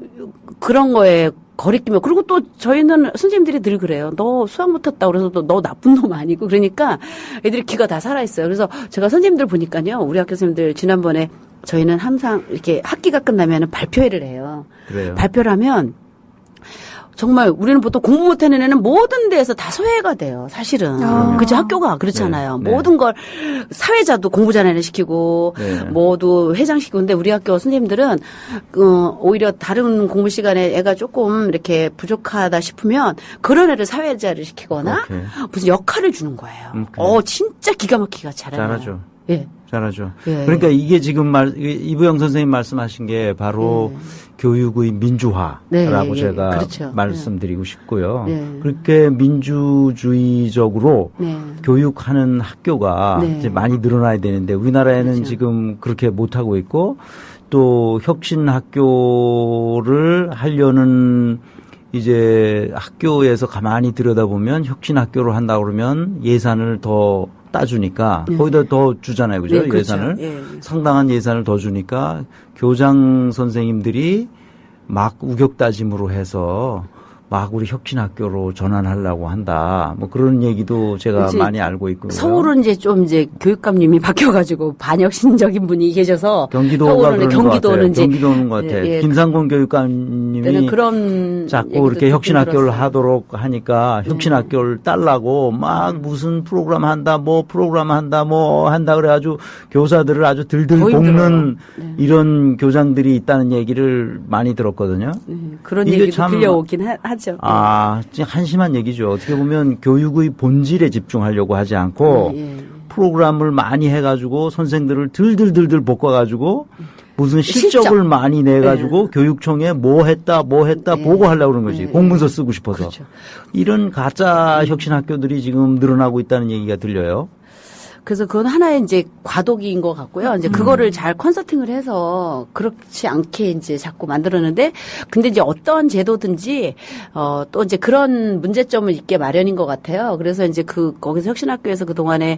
그런 거에 거리끼며 그리고 또 저희는 선생님들이 늘 그래요. 너 수학 못했다 그래서 너 나쁜 놈 아니고 그러니까 애들이 기가 다 살아있어요. 그래서 제가 선생님들 보니까요. 우리 학교 선생님들 지난번에 저희는 항상 이렇게 학기가 끝나면 발표회를 해요. 그래요. 발표를 하면 정말 우리는 보통 공부 못하는 애는 모든 데에서 다 소외가 돼요. 사실은. 아. 그죠? 학교가 그렇잖아요. 네. 모든 걸 사회자도 공부 잘하는 애 시키고 네. 모두 회장 시키고 근데 우리 학교 선생님들은 오히려 다른 공부 시간에 애가 조금 이렇게 부족하다 싶으면 그런 애를 사회자를 시키거나 오케이. 무슨 역할을 주는 거예요. 오케이. 진짜 기가 막히게 잘해요. 잘하죠. 예. 잘하죠. 예. 그러니까 이게 지금 이부영 선생님 말씀하신 게 바로 교육의 민주화라고 네, 예, 제가 그렇죠. 말씀드리고 싶고요. 네. 그렇게 민주주의적으로 네. 교육하는 학교가 네. 이제 많이 늘어나야 되는데 우리나라에는 그렇죠. 지금 그렇게 못하고 있고 또 혁신 학교를 하려는 이제 학교에서 가만히 들여다보면 혁신 학교를 한다 그러면 예산을 더 따주니까 거기다 더 주잖아요. 그죠? 네, 그렇죠. 예산을. 예. 상당한 예산을 더 주니까 교장 선생님들이 막 우격다짐으로 해서 막 우리 혁신학교로 전환하려고 한다. 뭐 그런 얘기도 제가 이제 많이 알고 있고요. 서울은 이제 좀 이제 교육감님이 바뀌어가지고 반혁신적인 분이 계셔서 경기도가 서울은 그런 경기도는 것 같아요. 이제 경기도는 것 같아요. 예, 김상곤 교육감님이 때는 그런 자꾸 얘기도 이렇게 듣긴 혁신학교를 들었어요. 하도록 하니까 혁신학교를 딸라고 막 무슨 프로그램 한다 뭐 그래가지고 교사들을 아주 들들 더 볶는 힘들어요. 네. 이런 교장들이 있다는 얘기를 많이 들었거든요. 그런 이게 얘기도 참- 들려오긴 하죠. 아, 진짜 한심한 얘기죠. 어떻게 보면 교육의 본질에 집중하려고 하지 않고 예. 프로그램을 많이 해가지고 선생들을 들들들들 볶아가지고 무슨 실적을 실적. 많이 내가지고 교육청에 뭐 했다 보고하려고 그러는 거지. 공문서 쓰고 싶어서. 그렇죠. 이런 가짜 혁신 학교들이 지금 늘어나고 있다는 얘기가 들려요. 그래서 그건 하나의 이제 과도기인 것 같고요. 이제 그거를 잘 컨설팅을 해서 그렇지 않게 이제 자꾸 만들었는데, 근데 이제 어떤 제도든지, 또 이제 그런 문제점을 있게 마련인 것 같아요. 그래서 이제 거기서 혁신학교에서 그동안에,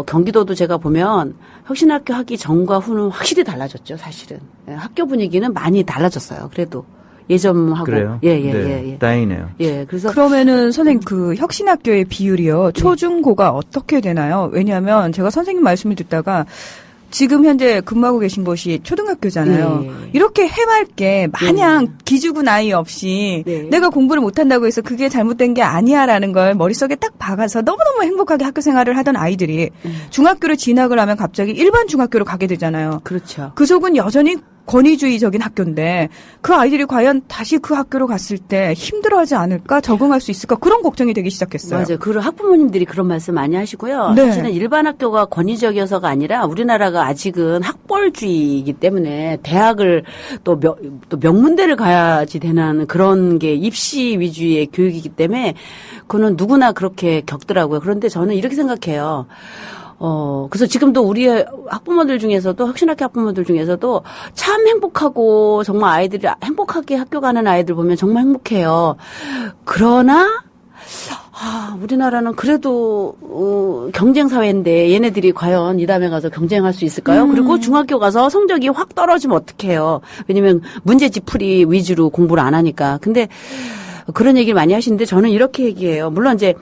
경기도도 제가 보면 혁신학교 하기 전과 후는 확실히 달라졌죠, 사실은. 예, 학교 분위기는 많이 달라졌어요, 그래도. 예전하고. 그래요? 예. 다행이네요. 예, 그래서. 그러면은 선생님 그 혁신학교의 비율이요. 초중고가 어떻게 되나요? 왜냐하면 제가 선생님 말씀을 듣다가 지금 현재 근무하고 계신 곳이 초등학교잖아요. 네. 이렇게 해맑게 마냥 기죽은 아이 없이 네. 내가 공부를 못한다고 해서 그게 잘못된 게 아니야라는 걸 머릿속에 딱 박아서 너무너무 행복하게 학교 생활을 하던 아이들이 중학교를 진학을 하면 갑자기 일반 중학교로 가게 되잖아요. 그렇죠. 그 속은 여전히 권위주의적인 학교인데 그 아이들이 과연 다시 그 학교로 갔을 때 힘들어하지 않을까, 적응할 수 있을까, 그런 걱정이 되기 시작했어요. 맞아요. 그 학부모님들이 그런 말씀 많이 하시고요. 네. 사실은 일반 학교가 권위적이어서가 아니라 우리나라가 아직은 학벌주의이기 때문에 대학을 또 명문대를 가야지 되는 그런 게 입시 위주의 교육이기 때문에 그거는 누구나 그렇게 겪더라고요. 그런데 저는 이렇게 생각해요. 그래서 지금도 우리 학부모들 중에서도, 혁신학교 학부모들 중에서도 참 행복하고 정말 아이들이 행복하게 학교 가는 아이들 보면 정말 행복해요. 그러나, 우리나라는 그래도, 경쟁사회인데 얘네들이 과연 이 다음에 가서 경쟁할 수 있을까요? 그리고 중학교 가서 성적이 확 떨어지면 어떡해요? 왜냐면 문제집 풀이 위주로 공부를 안 하니까. 근데 그런 얘기를 많이 하시는데 저는 이렇게 얘기해요. 물론 이제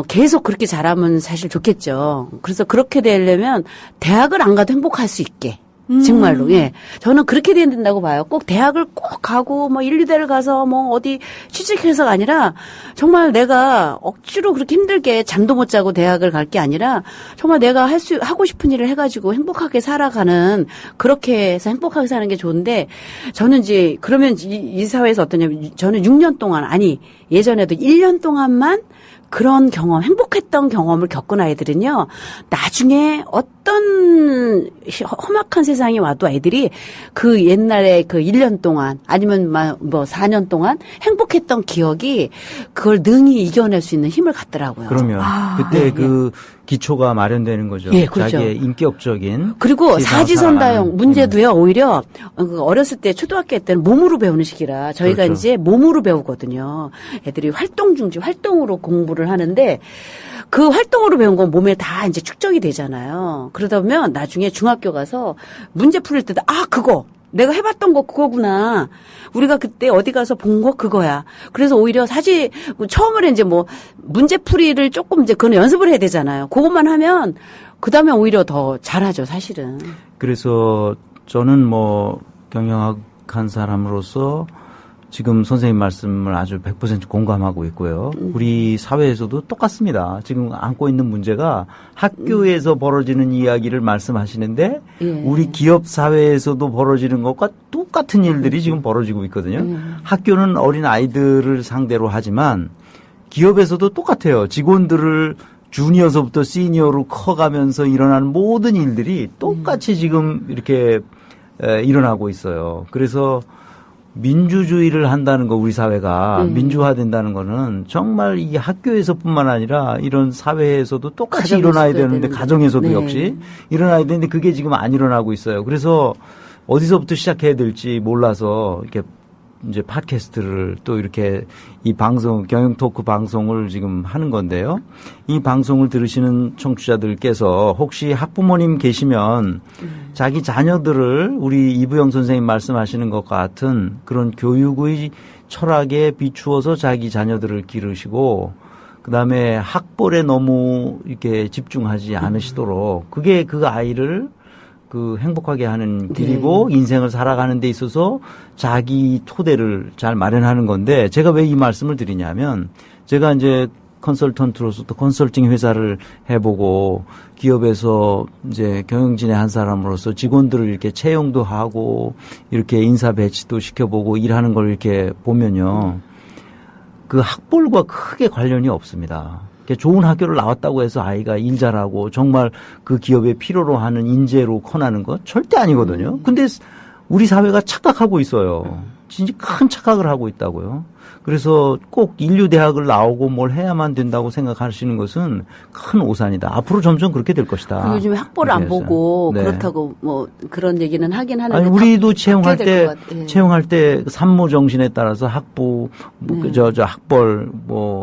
계속 그렇게 잘하면 사실 좋겠죠. 그래서 그렇게 되려면 대학을 안 가도 행복할 수 있게. 정말로, 예. 저는 그렇게 돼야 된다고 봐요. 꼭 대학을 꼭 가고, 1, 2대를 가서, 어디 취직해서가 아니라, 정말 내가 억지로 그렇게 힘들게 잠도 못 자고 대학을 갈 게 아니라, 정말 내가 하고 싶은 일을 해가지고 행복하게 살아가는, 그렇게 해서 행복하게 사는 게 좋은데, 저는 이제, 그러면 이 사회에서 어떠냐면, 저는 6년 동안, 예전에도 1년 동안만 그런 경험, 행복했던 경험을 겪은 아이들은요, 나중에 어떤 험악한 세상이 와도 아이들이 그 옛날에 그 1년 동안 아니면 4년 동안 행복했던 기억이 그걸 능히 이겨낼 수 있는 힘을 갖더라고요. 그러면 그때 그 기초가 마련되는 거죠. 예, 그렇죠. 자기의 인격적인. 그리고 사지선다형 문제도요, 오히려 어렸을 때 초등학교 때는 몸으로 배우는 시기라 저희가 그렇죠. 이제 몸으로 배우거든요. 애들이 활동으로 공부를 하는데 그 활동으로 배운 건 몸에 다 이제 축적이 되잖아요. 그러다 보면 나중에 중학교 가서 문제 풀릴 때도 그거 내가 해봤던 거 그거구나. 우리가 그때 어디 가서 본 거 그거야. 그래서 오히려 사실 처음에 이제 문제풀이를 조금 이제 그건 연습을 해야 되잖아요. 그것만 하면 그 다음에 오히려 더 잘하죠, 사실은. 그래서 저는 경영학한 사람으로서 지금 선생님 말씀을 아주 100% 공감하고 있고요. 우리 사회에서도 똑같습니다. 지금 안고 있는 문제가 학교에서 벌어지는 이야기를 말씀하시는데 우리 기업 사회에서도 벌어지는 것과 똑같은 일들이 지금 벌어지고 있거든요. 학교는 어린 아이들을 상대로 하지만 기업에서도 똑같아요. 직원들을 주니어서부터 시니어로 커가면서 일어나는 모든 일들이 똑같이 지금 이렇게 일어나고 있어요. 그래서 민주주의를 한다는 거, 우리 사회가 민주화된다는 거는 정말 이 학교에서뿐만 아니라 이런 사회에서도 똑같이 일어나야 되는데, 가정에서도 역시 일어나야 되는데 그게 지금 안 일어나고 있어요. 그래서 어디서부터 시작해야 될지 몰라서 이렇게 이제 팟캐스트를 또 이렇게 이 방송, 경영 토크 방송을 지금 하는 건데요. 이 방송을 들으시는 청취자들께서 혹시 학부모님 계시면 자기 자녀들을 우리 이부영 선생님 말씀하시는 것 같은 그런 교육의 철학에 비추어서 자기 자녀들을 기르시고, 그 다음에 학벌에 너무 이렇게 집중하지 않으시도록, 그게 그 아이를 행복하게 하는 길이고 인생을 살아가는 데 있어서 자기 토대를 잘 마련하는 건데, 제가 왜 이 말씀을 드리냐면, 제가 이제 컨설턴트로서 또 컨설팅 회사를 해보고 기업에서 이제 경영진의 한 사람으로서 직원들을 이렇게 채용도 하고 이렇게 인사 배치도 시켜보고 일하는 걸 이렇게 보면요, 그 학벌과 크게 관련이 없습니다. 좋은 학교를 나왔다고 해서 아이가 일 잘하고 정말 그 기업에 필요로 하는 인재로 커나는 건 절대 아니거든요. 근데 우리 사회가 착각하고 있어요. 진짜 큰 착각을 하고 있다고요. 그래서 꼭 인류대학을 나오고 뭘 해야만 된다고 생각하시는 것은 큰 오산이다. 앞으로 점점 그렇게 될 것이다. 요즘에 학벌을 안 보고 그렇다고 그런 얘기는 하긴 하는데. 아니, 우리도 채용할 때 산모 정신에 따라서 학부, 학벌,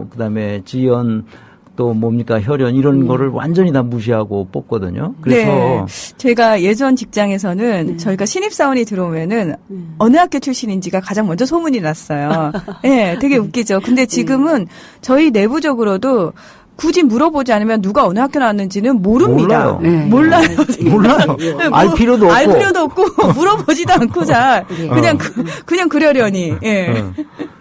그다음에 지연, 또 뭡니까, 혈연, 이런 거를 완전히 다 무시하고 뽑거든요. 그래서 제가 예전 직장에서는 저희가 신입사원이 들어오면은 어느 학교 출신인지가 가장 먼저 소문이 났어요. 네, 되게 웃기죠. 근데 지금은 저희 내부적으로도 굳이 물어보지 않으면 누가 어느 학교 나왔는지는 모릅니다. 몰라요. 네. 몰라요. 몰라요. 뭐 알 필요도 없고. 알 필요도 없고 물어보지도 않고 잘 그냥 그냥 그러려니. 예.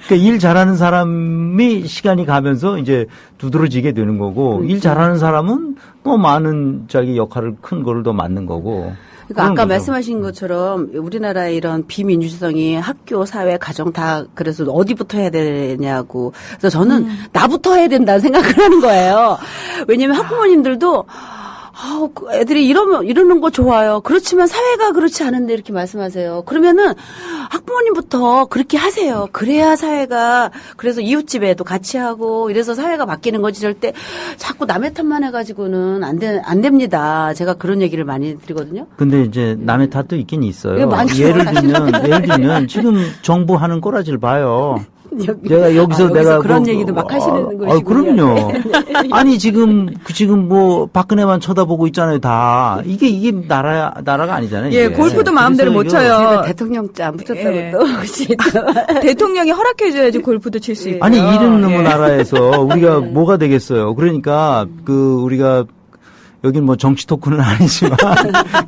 그러니까 일 잘하는 사람이 시간이 가면서 이제 두드러지게 되는 거고 일 잘하는 사람은 또 많은 자기 역할을 큰 거를 더 맡는 거고. 그러니까 아까 그런 거죠. 말씀하신 것처럼 우리나라의 이런 비민주성이 학교, 사회, 가정 다 그래서 어디부터 해야 되냐고. 그래서 저는 나부터 해야 된다는 생각을 하는 거예요. 왜냐하면 학부모님들도 애들이 이러는 거 좋아요. 그렇지만 사회가 그렇지 않은데 이렇게 말씀하세요. 그러면은 학부모님부터 그렇게 하세요. 그래야 사회가 그래서 이웃집에도 같이 하고 이래서 사회가 바뀌는 거지. 절대 자꾸 남의 탓만 해가지고는 안 됩니다. 제가 그런 얘기를 많이 드리거든요. 근데 이제 남의 탓도 있긴 있어요. 예, 많죠. 예를 들면 지금 정부 하는 꼬라지를 봐요. 제가 여기서 내가 그런 얘기도 막 하시는 것이군요. 그럼요. 아니 지금 뭐 박근혜만 쳐다보고 있잖아요. 다 이게 나라가 아니잖아요. 예, 이게. 골프도 마음대로 못 그래서 쳐요. 제가 대통령자 안 붙였다고 예. 또 혹시 대통령이 허락해줘야지 골프도 칠 수 있고. 아니 이런 놈의 나라에서 우리가 뭐가 되겠어요. 그러니까 우리가 여긴 뭐 정치 토크는 아니지만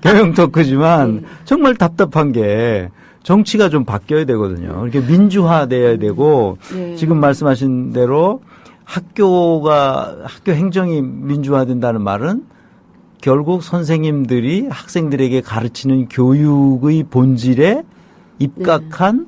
경영 토크지만 정말 답답한 게 정치가 좀 바뀌어야 되거든요. 이렇게 민주화돼야 되고 지금 말씀하신 대로 학교 행정이 민주화된다는 말은 결국 선생님들이 학생들에게 가르치는 교육의 본질에 입각한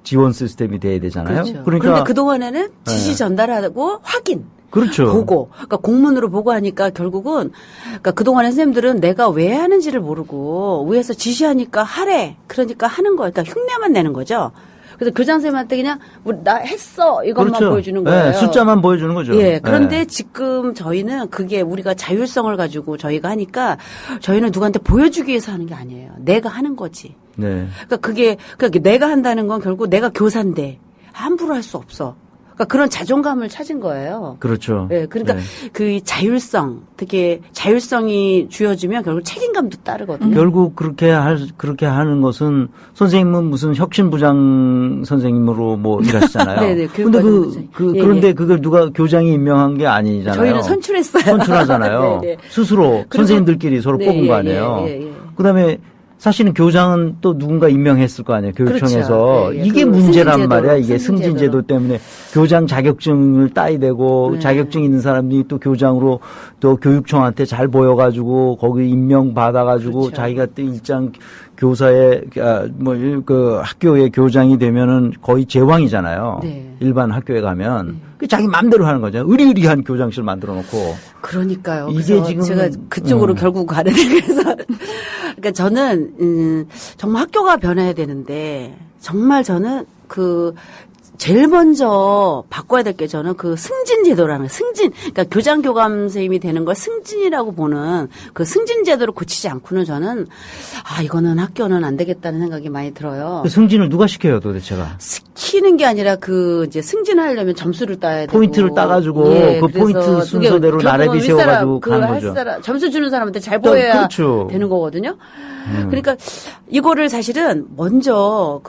지원 시스템이 돼야 되잖아요. 그렇죠. 그러니까 그런데 그동안에는 지시 전달하고 확인. 그렇죠. 보고. 그러니까 공문으로 보고하니까 결국은 그러니까 그동안의 선생님들은 내가 왜 하는지를 모르고 위에서 지시하니까 하래. 그러니까 하는 거예요. 그러니까 흉내만 내는 거죠. 그래서 교장 선생님한테 그냥 나 했어 이것만 그렇죠. 보여주는 거예요. 네, 숫자만 보여주는 거죠. 예. 그런데 네. 지금 저희는 그게 우리가 자율성을 가지고 저희가 하니까 저희는 누구한테 보여주기 위해서 하는 게 아니에요. 내가 하는 거지. 네. 그러니까 그게 내가 한다는 건 결국 내가 교사인데 함부로 할 수 없어. 그러니까 그런 자존감을 찾은 거예요. 그렇죠. 예, 그러니까 네. 그 자율성이 주어지면 결국 책임감도 따르거든요. 결국 그렇게 하는 것은 선생님은 무슨 혁신부장 선생님으로 뭐 일하시잖아요. 네네, 근데 교육과정 부장. 그런데 예. 그걸 누가 교장이 임명한 게 아니잖아요. 저희는 선출했어요. 선출하잖아요. 네네. 스스로 그리고- 선생님들끼리 서로 네, 뽑은 거 예, 아니에요. 예. 그다음에 사실은 교장은 또 누군가 임명했을 거 아니에요. 교육청에서. 그렇죠. 예, 예. 이게 그 문제란 승진제도로, 말이야. 이게 승진제도로. 승진제도 때문에 교장 자격증을 따야 되고 네. 자격증 있는 사람이 또 교장으로 또 교육청한테 잘 보여가지고 거기 임명 받아가지고 그렇죠. 자기가 또 일장 교사의 그 학교의 교장이 되면은 거의 제왕이잖아요. 네. 일반 학교에 가면 그 자기 마음대로 하는 거죠. 의리의리한 교장실 만들어 놓고. 그러니까요. 이게 그래서 지금- 제가 그쪽으로 결국 가는데 그래서 그러니까 저는 정말 학교가 변해야 되는데 정말 저는 제일 먼저 바꿔야 될 게 저는 그 승진 제도라는 그러니까 교장 교감 선생님이 되는 걸 승진이라고 보는 그 승진 제도를 고치지 않고는 저는 이거는 학교는 안 되겠다는 생각이 많이 들어요. 그 승진을 누가 시켜요, 도대체가? 시키는 게 아니라 이제 승진하려면 점수를 따야 되고 포인트를 따가지고 그 그래서 포인트 그게 순서대로 결국은 나래비 세워가지고 가는 할 거죠. 점수 주는 사람한테 잘 보여야 그렇죠. 되는 거거든요. 그러니까 이거를 사실은 먼저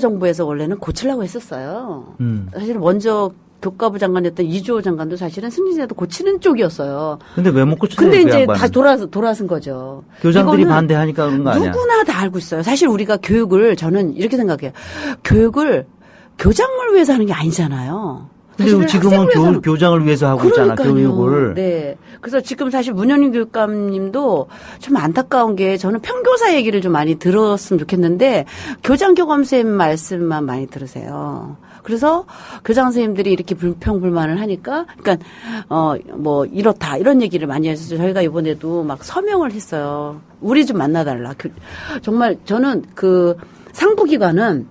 정부에서 원래는 고치려고 했었어요. 사실은 먼저 교과부 장관이었던 이주호 장관도 사실은 승진제도 고치는 쪽이었어요. 근데 왜 못 고치냐? 근데 이제 다 돌아선 거죠. 교장들이 이거는 반대하니까 그런 거 아니야? 누구나 다 알고 있어요. 사실 우리가 저는 이렇게 생각해요. 교육을 교장을 위해서 하는 게 아니잖아요. 근데 사실은 지금은 학생을 위해서 교장을 위해서 하고 있잖아, 그러니까요. 교육을. 네. 그래서 지금 사실 문현인 교육감님도 좀 안타까운 게 저는 평교사 얘기를 좀 많이 들었으면 좋겠는데 교장 교감 선생님 말씀만 많이 들으세요. 그래서 교장 선생님들이 이렇게 불평불만을 하니까 그러니까 이렇다 이런 얘기를 많이 해서 저희가 이번에도 막 서명을 했어요. 우리 좀 만나달라. 정말 저는 그 상부기관은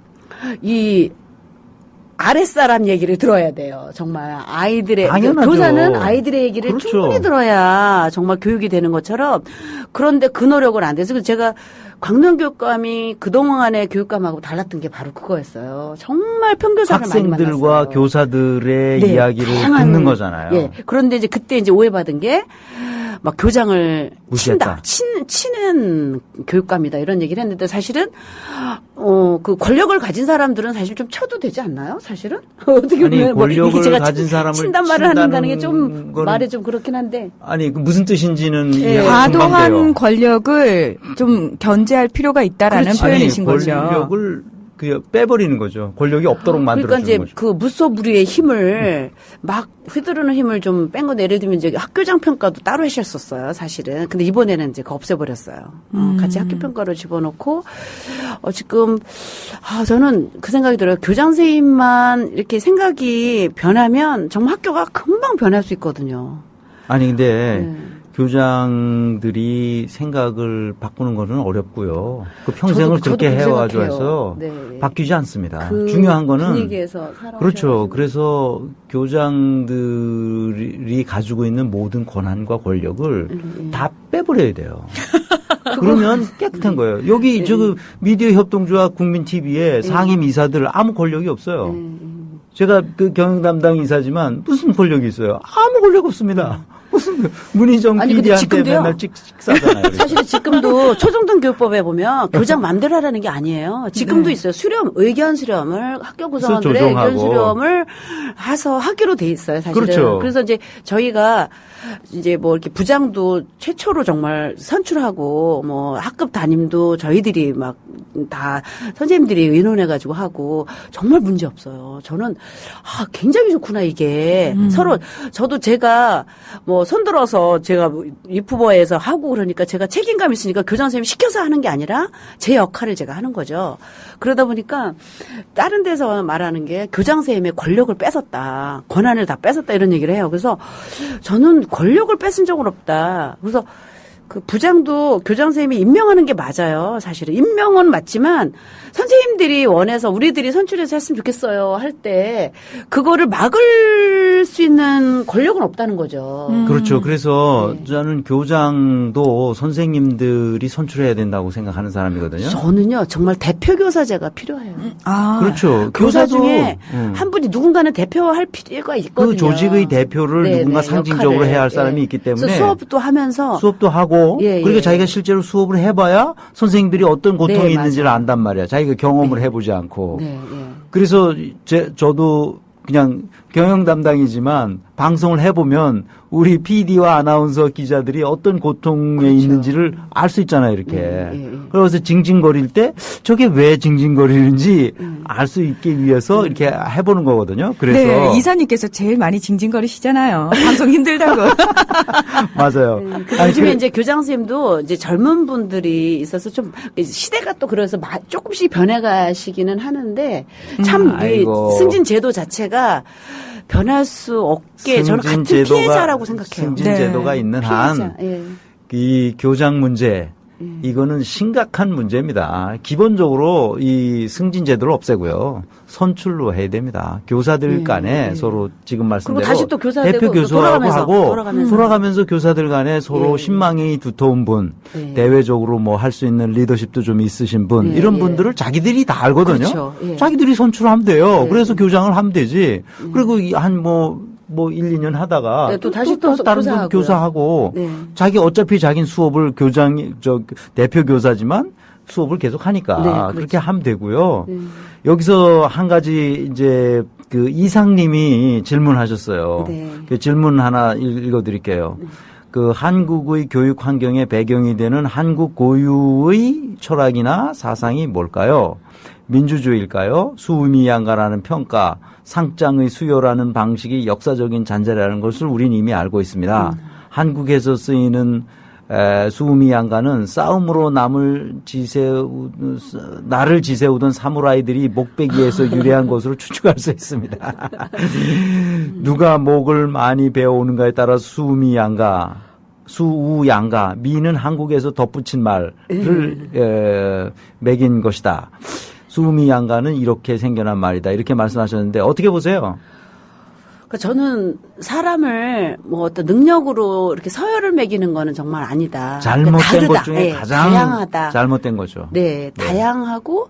이 아랫사람 얘기를 들어야 돼요. 정말 당연하죠. 교사는 아이들의 얘기를 그렇죠. 충분히 들어야 정말 교육이 되는 것처럼 그런데 그 노력을 안 돼서 제가 광명교육감이 그동안의 교육감하고 달랐던 게 바로 그거였어요. 정말 평교사를 많이 만났어요. 학생들과 교사들의 네, 이야기를 다양한- 듣는 거잖아요. 예. 그런데 그때 오해받은 게 막 교장을 무시했다. 치는 교육감이다 이런 얘기를 했는데 사실은 그 권력을 가진 사람들은 사실 좀 쳐도 되지 않나요? 사실은 어떻게 아니, 보면 권력을 이게 제가 가진 사람을 친단 말을 한다는 게 좀 거는 말이 좀 그렇긴 한데 아니 그 무슨 뜻인지는 예. 이해가 과도한 금방돼요. 권력을 좀 견제할 필요가 있다라는 그렇지. 표현이신 아니, 거죠. 권력을 그 빼버리는 거죠. 권력이 없도록 그러니까 만들어주는 이제 거죠. 그 무소불위의 힘을 막 휘두르는 힘을 좀 뺀 건데 예를 들면 이제 학교장 평가도 따로 하셨었어요, 사실은. 근데 이번에는 이제 그거 없애버렸어요. 같이 학교 평가로 집어넣고 지금 저는 그 생각이 들어요. 교장 선생님만 이렇게 생각이 변하면 정말 학교가 금방 변할 수 있거든요. 아니 근데 교장들이 생각을 바꾸는 거는 어렵고요. 그 평생을 저도 그렇게 그렇게 해와가지고 생각해요. 해서 네. 바뀌지 않습니다. 그 중요한 거는 분위기에서 살아오셔가지고. 그렇죠. 그래서 교장들이 가지고 있는 모든 권한과 권력을 다 빼버려야 돼요. 그러면 깨끗한 거예요. 여기 저 미디어 협동조합 국민 TV에 상임 이사들 아무 권력이 없어요. 제가 그 경영 담당 이사지만 무슨 권력이 있어요? 아무 권력 없습니다. 무슨 문희정 아니, 근데 PD한테 지금도요. 맨날 찍사잖아요. 사실 지금도 초중등 교육법에 보면 교장 맘대로 하라는 게 아니에요. 지금도 있어요. 수렴, 의견 수렴을 학교 구성원들의 조정하고. 의견 수렴을 해서 하기로 돼 있어요. 사실은. 그렇죠. 그래서 이제 저희가 이제 뭐 이렇게 부장도 최초로 정말 선출하고 뭐 학급 담임도 저희들이 막 다 선생님들이 의논해가지고 하고 정말 문제 없어요. 저는 굉장히 좋구나 이게 서로 저도 제가 뭐 손들어서 제가 입후보에서 하고 그러니까 제가 책임감 있으니까 교장 선생님 시켜서 하는 게 아니라 제 역할을 제가 하는 거죠. 그러다 보니까 다른 데서 말하는 게 교장 선생님의 권력을 뺏었다, 권한을 다 뺏었다 이런 얘기를 해요. 그래서 저는 권력을 뺏은 적은 없다. 그래서 그 부장도 교장 선생님이 임명하는 게 맞아요. 사실은 임명은 맞지만 선생님들이 원해서 우리들이 선출해서 했으면 좋겠어요 할 때 그거를 막을 수 있는 권력은 없다는 거죠. 그렇죠. 그래서 네. 저는 교장도 선생님들이 선출해야 된다고 생각하는 사람이거든요. 저는요 정말 대표 교사제가 필요해요. 그렇죠. 교사 교사도 중에 한 분이 누군가는 대표할 필요가 있거든요. 그 조직의 대표를 네, 누군가 네, 상징적으로 역할을. 해야 할 사람이 있기 때문에 그래서 수업도 하면서 수업도 하고 예, 그리고 예. 자기가 실제로 수업을 해봐야 선생님들이 어떤 고통이 네, 있는지를 맞아요. 안단 말이야. 자기가 경험을 네. 해보지 않고. 네, 예. 그래서 저도 그냥 경영 담당이지만 방송을 해보면 우리 PD와 아나운서 기자들이 어떤 고통에 그렇죠. 있는지를 알 수 있잖아요, 이렇게. 예. 그래서 징징거릴 때 저게 왜 징징거리는지 알 수 있기 위해서 이렇게 해보는 거거든요. 그래서. 네, 이사님께서 제일 많이 징징거리시잖아요. 방송 힘들다고. 맞아요. 아니, 요즘에 이제 교장 선생님도 이제 젊은 분들이 있어서 좀 시대가 또 그래서 조금씩 변해가시기는 하는데 참 이 아이고. 승진 제도 자체가 변할 수 없게 저는 같은 피해자라고 생각해요. 승진 네. 제도가 있는 한 예. 이 교장 문제 이거는 심각한 문제입니다. 기본적으로 이 승진 제도를 없애고요. 선출로 해야 됩니다. 교사들 간에 서로 지금 말씀대로 그리고 다시 또 교사 대표 되고 교수하고 돌아가면서. 돌아가면서 교사들 간에 서로 예. 신망이 두터운 분, 예. 대외적으로 뭐 할 수 있는 리더십도 좀 있으신 분 예, 이런 예. 분들을 자기들이 다 알거든요. 그렇죠. 예. 자기들이 선출하면 돼요. 예. 그래서 교장을 하면 되지. 그리고 한 1, 2년 하다가 네, 또 다시 또 다른 분 교사하고요. 교사하고 네. 자기 어차피 자기는 수업을 대표 교사지만 수업을 계속 하니까 네, 그렇죠. 그렇게 하면 되고요. 여기서 한 가지 이제 그 이상님이 질문하셨어요. 네. 그 질문 하나 읽어드릴게요. 그 한국의 교육 환경의 배경이 되는 한국 고유의 철학이나 사상이 뭘까요? 민주주의일까요? 수미양가라는 평가, 상장의 수요라는 방식이 역사적인 잔재라는 것을 우린 이미 알고 있습니다. 한국에서 쓰이는 수미양가는 싸움으로 나를 지새우던 사무라이들이 목베기에서 유래한 것으로 추측할 수 있습니다. 누가 목을 많이 베어오는가에 따라 수우양가, 미는 한국에서 덧붙인 말을 매긴 것이다. 수미양가는 이렇게 생겨난 말이다. 이렇게 말씀하셨는데 어떻게 보세요? 그러니까 저는 사람을 뭐 어떤 능력으로 이렇게 서열을 매기는 거는 정말 아니다. 잘못된 다르다. 것 중에 예, 가장 다양하다. 잘못된 거죠. 네, 다양하고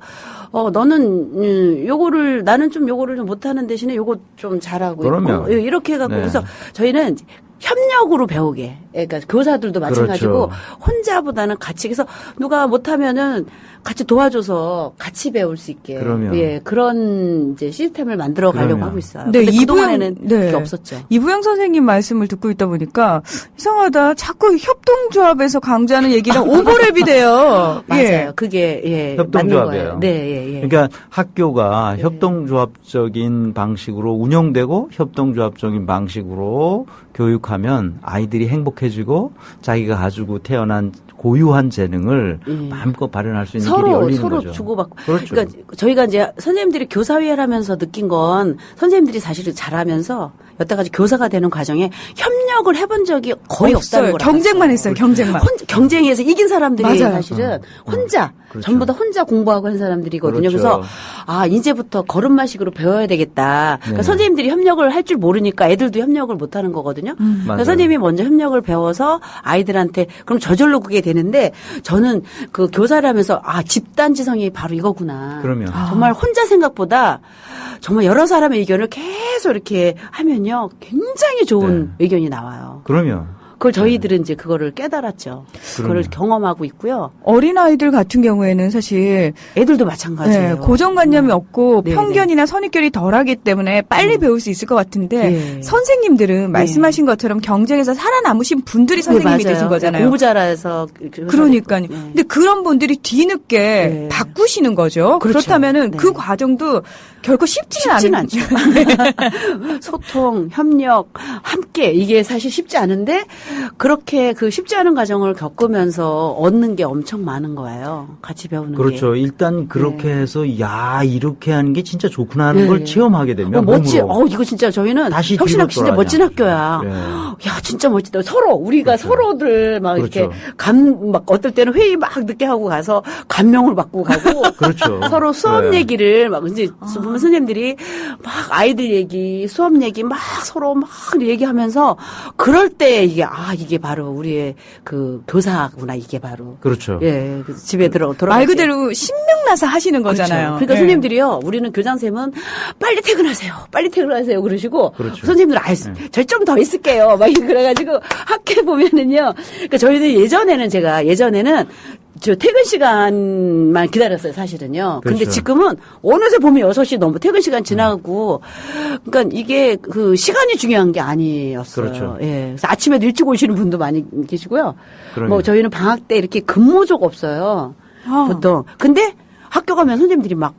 너는 나는 좀 요거를 좀 못하는 대신에 요거 좀 잘하고 그럼요. 있고 이렇게 해갖고 네. 그래서 저희는 협력으로 배우게. 그러니까 교사들도 마찬가지고 그렇죠. 혼자보다는 같이 그래서 누가 못하면은 같이 도와줘서 같이 배울 수 있게 그러면. 예 그런 이제 시스템을 만들어 가려고 그러면. 하고 있어요. 네, 근데 이부영- 그동안에는 네. 그게 없었죠. 이부영 선생님 말씀을 듣고 있다 보니까 이상하다. 자꾸 협동조합에서 강조하는 얘기랑 오버랩이 돼요. 맞아요. 예. 그게 맞는 협동조합이에요. 거예요. 네, 예, 예. 그러니까 학교가 협동조합적인 방식으로 운영되고 협동조합적인 방식으로 교육하면 아이들이 행복해지고 자기가 가지고 태어난 고유한 재능을 마음껏 발현할 수 있는 길이 열리는 서로 거죠. 주고받고. 그렇죠. 그러니까 저희가 이제 선생님들이 교사회를 하면서 느낀 건 선생님들이 사실은 잘하면서 여태까지 교사가 되는 과정에 협력을 해본 적이 거의 없다는 없어요. 걸 경쟁만 알았어요. 했어요. 경쟁만. 경쟁에서 이긴 사람들이 맞아요. 사실은 혼자 그렇죠. 전부 다 혼자 공부하고 한 사람들이거든요. 그렇죠. 그래서 아 이제부터 걸음마식으로 배워야 되겠다. 그러니까 네. 선생님들이 협력을 할 줄 모르니까 애들도 협력을 못 하는 거거든요. 맞아요. 그래서 선생님이 먼저 협력을 배워서 아이들한테 그럼 저절로 그게 되는데 저는 그 교사를 하면서 아 집단지성이 바로 이거구나. 그러면. 정말 혼자 생각보다 정말 여러 사람의 의견을 계속 이렇게 하면요 굉장히 좋은 의견이 나와요. 그러면 그걸 저희들은 이제 그거를 깨달았죠. 그걸 그럼요. 경험하고 있고요. 어린아이들 같은 경우에는 사실 애들도 마찬가지예요. 네, 고정관념이 없고 네, 편견이나 선입견이 덜하기 때문에 빨리 배울 수 있을 것 같은데 네. 선생님들은 말씀하신 것처럼 경쟁에서 살아남으신 분들이 선생님이 네, 맞아요. 되신 거잖아요. 공부 잘해서 그러니까요. 네. 근데 그런 분들이 뒤늦게 네. 바꾸시는 거죠. 그렇죠. 그렇다면은 네. 그 과정도 결코 쉽지는 쉽진 않은 않죠. 소통, 협력, 함께 이게 사실 쉽지 않은데 그렇게 그 쉽지 않은 과정을 겪으면서 얻는 게 엄청 많은 거예요. 같이 배우는 그렇죠. 게. 일단 그렇게 네. 해서 야 이렇게 하는 게 진짜 좋구나 하는 네. 걸 체험하게 되면 멋지. 몸으로. 이거 진짜 저희는 다시 혁신학 뒤로 진짜 멋진 돌아가지 학교야. 네. 야 진짜 멋지다. 서로 우리가 그렇죠. 서로들 막 그렇죠. 이렇게 막 어떨 때는 회의 막 늦게 하고 가서 감명을 받고 가고 그렇죠. 서로 수업 네. 얘기를 막 이제 보면 선생님들이 막 아이들 얘기, 수업 얘기 막 서로 막 얘기하면서 그럴 때 이게 바로 우리의 그 교사구나 이게 바로. 그렇죠. 예, 그래서 집에 돌아가지. 말 그대로 신명나서 하시는 거잖아요. 그러니까 네. 선생님들이요, 우리는 교장쌤은 빨리 퇴근하세요 그러시고, 그렇죠. 선생님들 저 좀 더 있을게요. 막 그래가지고 학교에 보면은요, 그러니까 저희는 예전에는 저 퇴근 시간만 기다렸어요, 사실은요. 근데 그렇죠. 지금은 어느새 보면 6시 넘어 퇴근 시간 지나고, 그러니까 이게 그 시간이 중요한 게 아니었어요. 그렇죠. 예. 그래서 아침에도 일찍 오시는 분도 많이 계시고요. 그러네요. 뭐 저희는 방학 때 이렇게 근무조가 없어요. 보통. 근데 학교 가면 선생님들이 막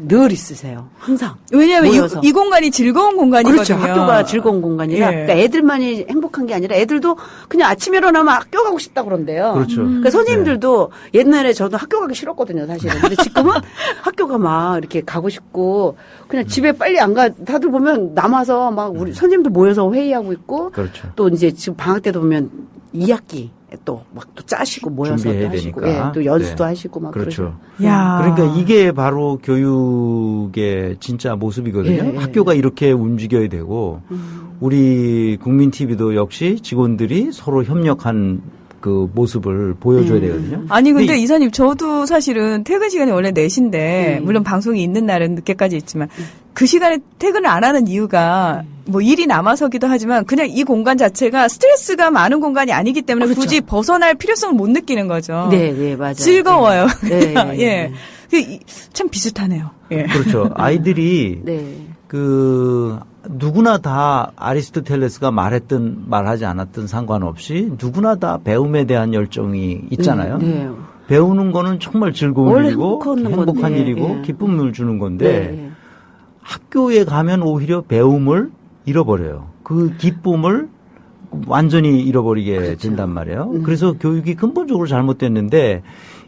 늘 있으세요. 항상. 왜냐하면 모여서. 이 공간이 즐거운 공간이거든요. 그렇죠. 학교가 즐거운 공간이라. 예. 그러니까 애들만이 행복한 게 아니라 애들도 그냥 아침에 일어나면 학교 가고 싶다 그런대요. 그렇죠. 그러니까 선생님들도 옛날에 저도 학교 가기 싫었거든요, 사실은. 근데 지금은 학교가 막 이렇게 가고 싶고 그냥 집에 빨리 안 가. 다들 보면 남아서 막 우리 선생님들 모여서 회의하고 있고 그렇죠. 또 이제 지금 방학 때도 보면 2학기 또 막 또 짜시고 모여서 또 준비해야 하시고 되니까. 예, 또 연수도 네. 하시고 막 그렇죠. 야. 그러니까 이게 바로 교육의 진짜 모습이거든요. 예, 예. 학교가 이렇게 움직여야 되고 우리 국민 TV도 역시 직원들이 서로 협력한 그 모습을 보여줘야 되거든요. 아니 근데 이사님 저도 사실은 퇴근 시간이 원래 4시인데 물론 방송이 있는 날은 늦게까지 있지만 그 시간에 퇴근을 안 하는 이유가 뭐 일이 남아서기도 하지만 그냥 이 공간 자체가 스트레스가 많은 공간이 아니기 때문에 그렇죠. 굳이 벗어날 필요성을 못 느끼는 거죠. 네, 네, 맞아요. 즐거워요. 네, 그냥. 네, 예. 참 비슷하네요. 예. 그렇죠. 아이들이 네. 그 누구나 다 아리스토텔레스가 말하지 않았던 상관없이 누구나 다 배움에 대한 열정이 있잖아요. 네. 배우는 거는 정말 즐거운 원래 일이고 행복한 건데, 일이고 예. 기쁨을 주는 건데 네. 학교에 가면 오히려 배움을 잃어버려요. 그 기쁨을 완전히 잃어버리게 그렇죠. 된단 말이에요. 그래서 교육이 근본적으로 잘못됐는데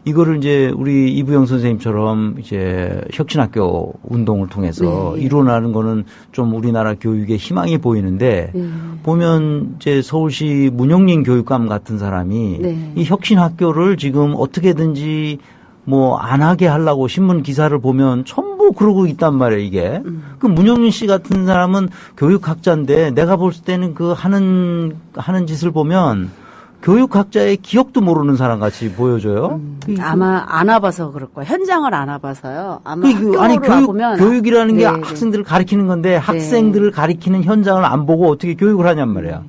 이거를 이제 우리 이부영 선생님처럼 이제 혁신학교 운동을 통해서 네. 이뤄나는 거는 좀 우리나라 교육의 희망이 보이는데 보면 이제 서울시 문영린 교육감 같은 사람이 네. 이 혁신학교를 지금 어떻게든지 뭐 안 하게 하려고 신문 기사를 보면 전부 그러고 있단 말이에요, 이게. 그 문영민 씨 같은 사람은 교육학자인데 내가 볼 때는 그 하는 짓을 보면 교육학자의 기억도 모르는 사람 같이 보여져요. 아마 안 와봐서 그럴 거예요. 현장을 안 와봐서요. 아마 그, 학교를 아니 와보면 교육이라는 게 네, 네. 학생들을 가리키는 건데 학생들을 가리키는 현장을 안 보고 어떻게 교육을 하냔 말이야.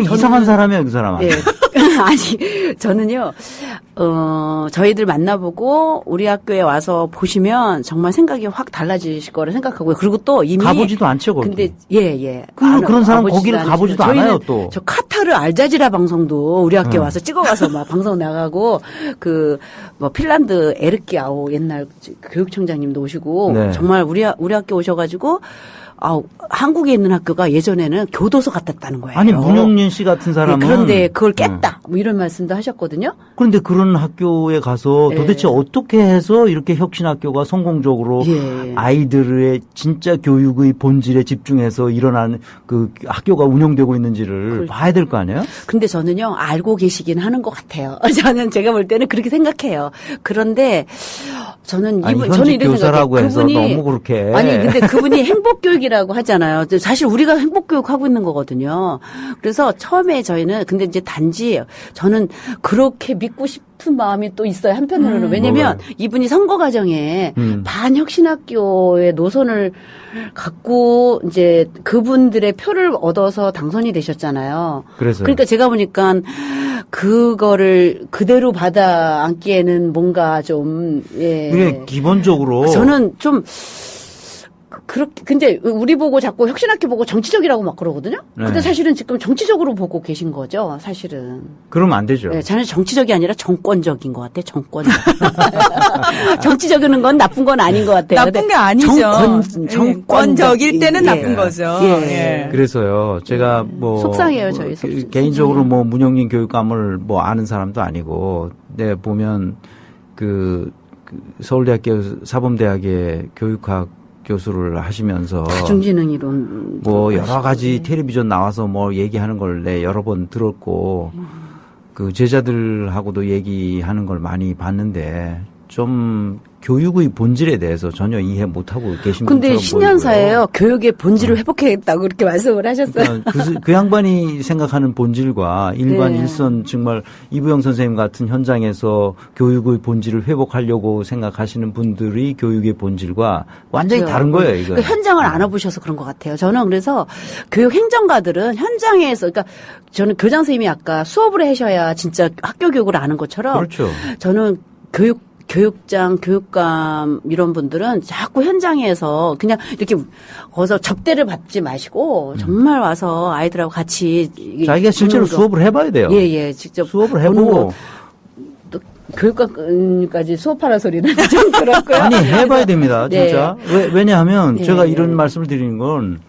이상한 사람이에요, 그 사람은. 예. 아니, 저는요, 저희들 만나보고 우리 학교에 와서 보시면 정말 생각이 확 달라지실 거라 생각하고요. 그리고 또 이미. 가보지도 않죠, 거기. 근데, 예. 그런 사람 가보지도 거기를 가보지도 않으시죠. 않아요, 저희는 또. 저 카타르 알자지라 방송도 우리 학교에 와서 찍어가서 막 방송 나가고, 핀란드 에르키아오 옛날 교육청장님도 오시고, 네. 정말 우리 학교 오셔가지고, 한국에 있는 학교가 예전에는 교도소 같았다는 거예요. 아니, 문용린 씨 같은 사람은. 네, 그런데 그걸 깼다. 뭐 이런 말씀도 하셨거든요. 그런데 그런 학교에 가서 예. 도대체 어떻게 해서 이렇게 혁신학교가 성공적으로 예. 아이들의 진짜 교육의 본질에 집중해서 일어나는 그 학교가 운영되고 있는지를 봐야 될 거 아니에요? 근데 저는요, 알고 계시긴 하는 것 같아요. 저는 제가 볼 때는 그렇게 생각해요. 그런데 저는 아니, 저는 현직 이런 생각해요. 교사라고 해서 너무 그렇게. 아니, 근데 그분이 행복교육이라고 하잖아요. 사실 우리가 행복교육 하고 있는 거거든요. 그래서 처음에 저희는 근데 이제 단지 저는 그렇게 믿고 싶은 마음이 또 있어요. 한편으로는. 왜냐면 뭐가요? 이분이 선거 과정에 반혁신학교의 노선을 갖고 이제 그분들의 표를 얻어서 당선이 되셨잖아요. 그래서요. 그러니까 제가 보니까 그거를 그대로 받아 안기에는 뭔가 좀, 예. 그게 기본적으로. 저는 좀, 그렇게, 근데 우리 보고 자꾸 혁신학교 보고 정치적이라고 막 그러거든요? 네. 근데 사실은 지금 정치적으로 보고 계신 거죠, 사실은. 그러면 안 되죠. 네, 저는 정치적이 아니라 정권적인 것 같아, 정권적. 정치적인 건 나쁜 건 아닌 것 같아요. 나쁜 게 아니죠. 정권적일 때는 나쁜 예. 거죠. 예. 그래서요, 제가 속상해요, 저희. 개인적으로 뭐 문영린 교육감을 뭐 아는 사람도 아니고, 네, 보면 그 서울대학교 사범대학의 교육학 교수를 하시면서 다중지능 이론 뭐 여러 가지 텔레비전 나와서 뭐 얘기하는 걸 내 여러 번 들었고 그 제자들하고도 얘기하는 걸 많이 봤는데 좀 교육의 본질에 대해서 전혀 이해 못하고 계신 분처럼 근데 신년사예요. 교육의 본질을 회복해야겠다고 그렇게 말씀을 하셨어요. 그 양반이 생각하는 본질과 일반 네. 일선 정말 이부영 선생님 같은 현장에서 교육의 본질을 회복하려고 생각하시는 분들이 교육의 본질과 완전히 다른 거예요, 이거. 그 현장을 안 와보셔서 그런 것 같아요. 저는 그래서 교육 행정가들은 현장에서, 그러니까 저는 교장 선생님이 아까 수업을 하셔야 진짜 학교 교육을 아는 것처럼. 그렇죠. 저는 교육장, 교육감 이런 분들은 자꾸 현장에서 그냥 이렇게 거기서 접대를 받지 마시고 정말 와서 아이들하고 같이 자기가 실제로 수업을 해봐야 돼요. 예, 직접 수업을 해보고 또 교육감까지 수업하라 소리는 좀 그렇고요. 아니 해봐야 됩니다, 네. 진짜. 왜냐하면 네. 제가 이런 말씀을 드리는 건.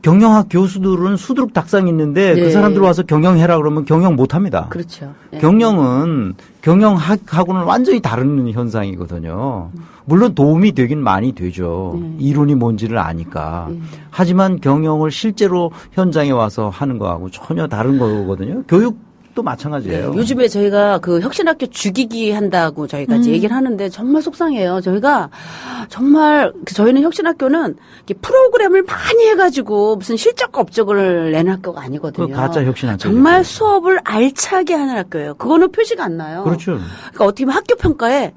경영학 교수들은 수두룩 닭상이 있는데 네. 그 사람들 와서 경영해라 그러면 경영 못합니다. 그렇죠. 네. 경영은 경영학하고는 완전히 다른 현상이거든요. 물론 도움이 되긴 많이 되죠. 이론이 뭔지를 아니까. 하지만 경영을 실제로 현장에 와서 하는 거하고 전혀 다른 거거든요. 교육도 마찬가지예요. 요즘에 저희가 그 혁신학교 죽이기 한다고 저희가 이제 얘기를 하는데 정말 속상해요. 저희가 정말 저희는 혁신학교는 이렇게 프로그램을 많이 해가지고 무슨 실적과 업적을 내는 학교가 아니거든요. 그 가짜 혁신학교. 정말 수업을 알차게 하는 학교예요. 그거는 표시가 안 나요. 그렇죠. 그러니까 어떻게 보면 학교 평가에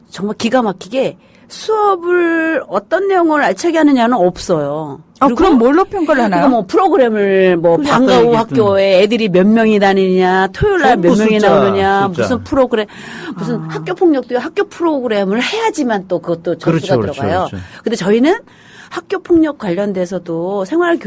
정말 기가 막히게 수업을 어떤 내용을 알차게 하느냐는 없어요. 그럼 뭘로 평가를 하나요? 그러니까 뭐 프로그램을 뭐 아까 방과 후 얘기했던 학교에 애들이 몇 명이 다니느냐, 토요일 날 몇 전부 명이 숫자, 나오느냐, 숫자. 무슨 프로그램, 무슨 학교 폭력도 학교 프로그램을 해야지만 또 그것도 점수가 그렇죠, 들어가요. 그렇죠. 근데 저희는 학교 폭력 관련돼서도 생활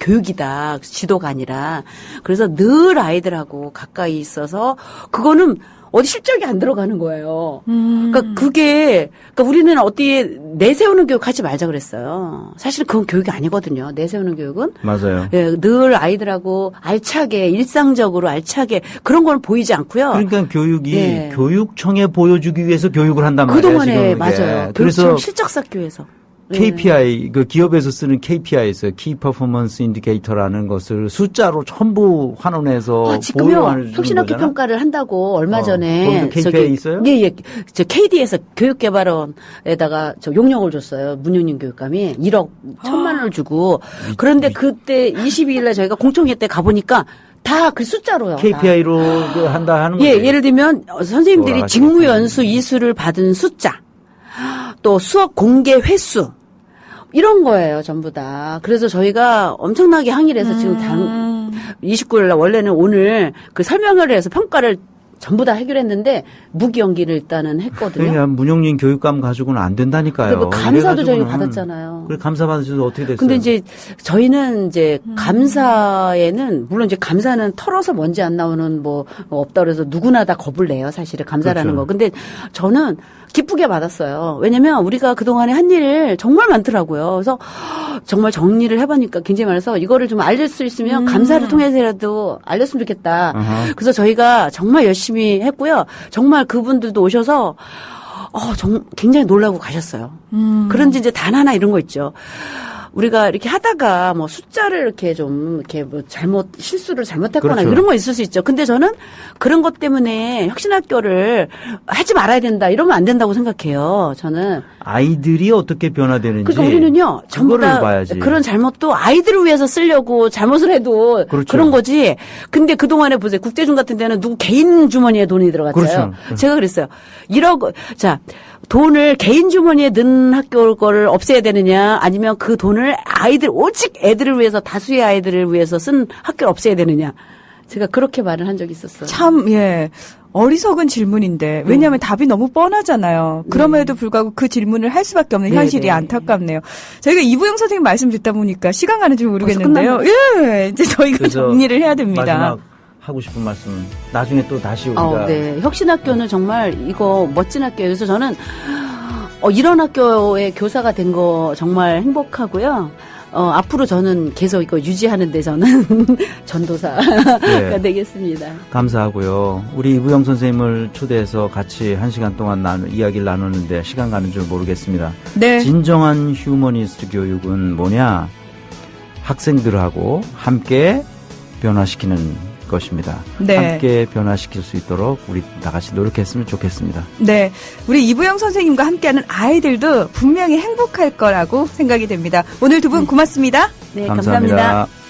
교육이다. 지도가 아니라. 그래서 늘 아이들하고 가까이 있어서 그거는 어디 실적이 안 들어가는 거예요. 그러니까 그러니까 우리는 어디에 내세우는 교육 하지 말자 그랬어요. 사실은 그건 교육이 아니거든요. 내세우는 교육은. 맞아요. 예, 늘 아이들하고 알차게, 일상적으로 알차게 그런 건 보이지 않고요. 그러니까 교육이 예. 교육청에 보여주기 위해서 교육을 한단 말이에요. 그동안에 지금 이게. 맞아요. 그래서 교육청 실적사교에서. KPI, 그 기업에서 쓰는 KPI 있어요. Key Performance Indicator라는 것을 숫자로 전부 환원해서 지금요 보여주는 혁신학교 거잖아. 평가를 한다고 얼마 전에 거기도 KPI 있어요? 예, 저 KD에서 교육개발원에다가 저 용역을 줬어요. 문용린 교육감이 1억 1,000만 원을 주고 그런데 그때 22일날 저희가 공청회 때 가보니까 다 그 숫자로요. KPI로 한다 하는 거죠. 예, 예를 들면 선생님들이 돌아가시겠다. 직무연수 이수를 받은 숫자, 또 수업 공개 횟수 이런 거예요, 전부 다. 그래서 저희가 엄청나게 항의를 해서 지금 29일 날 원래는 오늘 그 설명을 해서 평가를 전부 다 해결했는데 무기 연기를 일단은 했거든요. 그러니까 문용린 교육감 가지고는 안 된다니까요. 그리고 감사도 이래가지고는- 저희가 받았잖아요. 그래 감사 받으셔도 어떻게 됐어요? 근데 이제 저희는 이제 감사에는 물론 이제 감사는 털어서 먼지 안 나오는 뭐 없다 그래서 누구나 다 겁을 내요, 사실은 감사라는 그렇죠. 거. 근데 저는 기쁘게 받았어요. 왜냐면 우리가 그동안에 한 일 정말 많더라고요. 그래서 정말 정리를 해보니까 굉장히 많아서 이거를 좀 알릴 수 있으면 감사를 통해서라도 알렸으면 좋겠다. 아하. 그래서 저희가 정말 열심히 했고요. 정말 그분들도 오셔서 굉장히 놀라고 가셨어요. 그런지 이제 단 하나 이런 거 있죠. 우리가 이렇게 하다가 뭐 숫자를 이렇게 좀 이렇게 뭐 실수를 잘못했거나 그렇죠. 이런 거 있을 수 있죠. 근데 저는 그런 것 때문에 혁신학교를 하지 말아야 된다. 이러면 안 된다고 생각해요. 저는. 아이들이 어떻게 변화되는지 그러니까 우리는요, 전부 그거를 다 봐야지. 그런 잘못도 아이들을 위해서 쓰려고 잘못을 해도 그렇죠. 그런 거지. 근데 그동안에 보세요. 국제중 같은 데는 누구 개인 주머니에 돈이 들어갔어요. 그렇죠. 제가 그랬어요. 1억, 자, 돈을 개인 주머니에 넣은 학교 거를 없애야 되느냐, 아니면 그 돈을 오직 애들을 위해서, 다수의 아이들을 위해서 쓴 학교를 없애야 되느냐. 제가 그렇게 말을 한 적이 있었어요. 참, 예. 어리석은 질문인데, 왜냐하면 답이 너무 뻔하잖아요. 그럼에도 불구하고 그 질문을 할 수밖에 없는 네, 현실이 네. 안타깝네요. 저희가 이부영 선생님 말씀 듣다 보니까 시간 가는 줄 모르겠는데요. 예, 이제 저희가 그래서 정리를 해야 됩니다. 마지막 하고 싶은 말씀 나중에 또 다시 우리가 네. 혁신학교는 정말 이거 멋진 학교예요. 그래서 저는 이런 학교의 교사가 된 거 정말 행복하고요. 앞으로 저는 계속 이거 유지하는데 저는 전도사가 네. 되겠습니다. 감사하고요. 우리 이부영 선생님을 초대해서 같이 1시간 동안 이야기를 나누는데 시간 가는 줄 모르겠습니다. 네. 진정한 휴머니스트 교육은 뭐냐? 학생들하고 함께 변화시키는 것입니다. 네. 함께 변화시킬 수 있도록 우리 다 같이 노력했으면 좋겠습니다. 네. 우리 이부영 선생님과 함께하는 아이들도 분명히 행복할 거라고 생각이 됩니다. 오늘 두 분 고맙습니다. 네, 감사합니다. 감사합니다.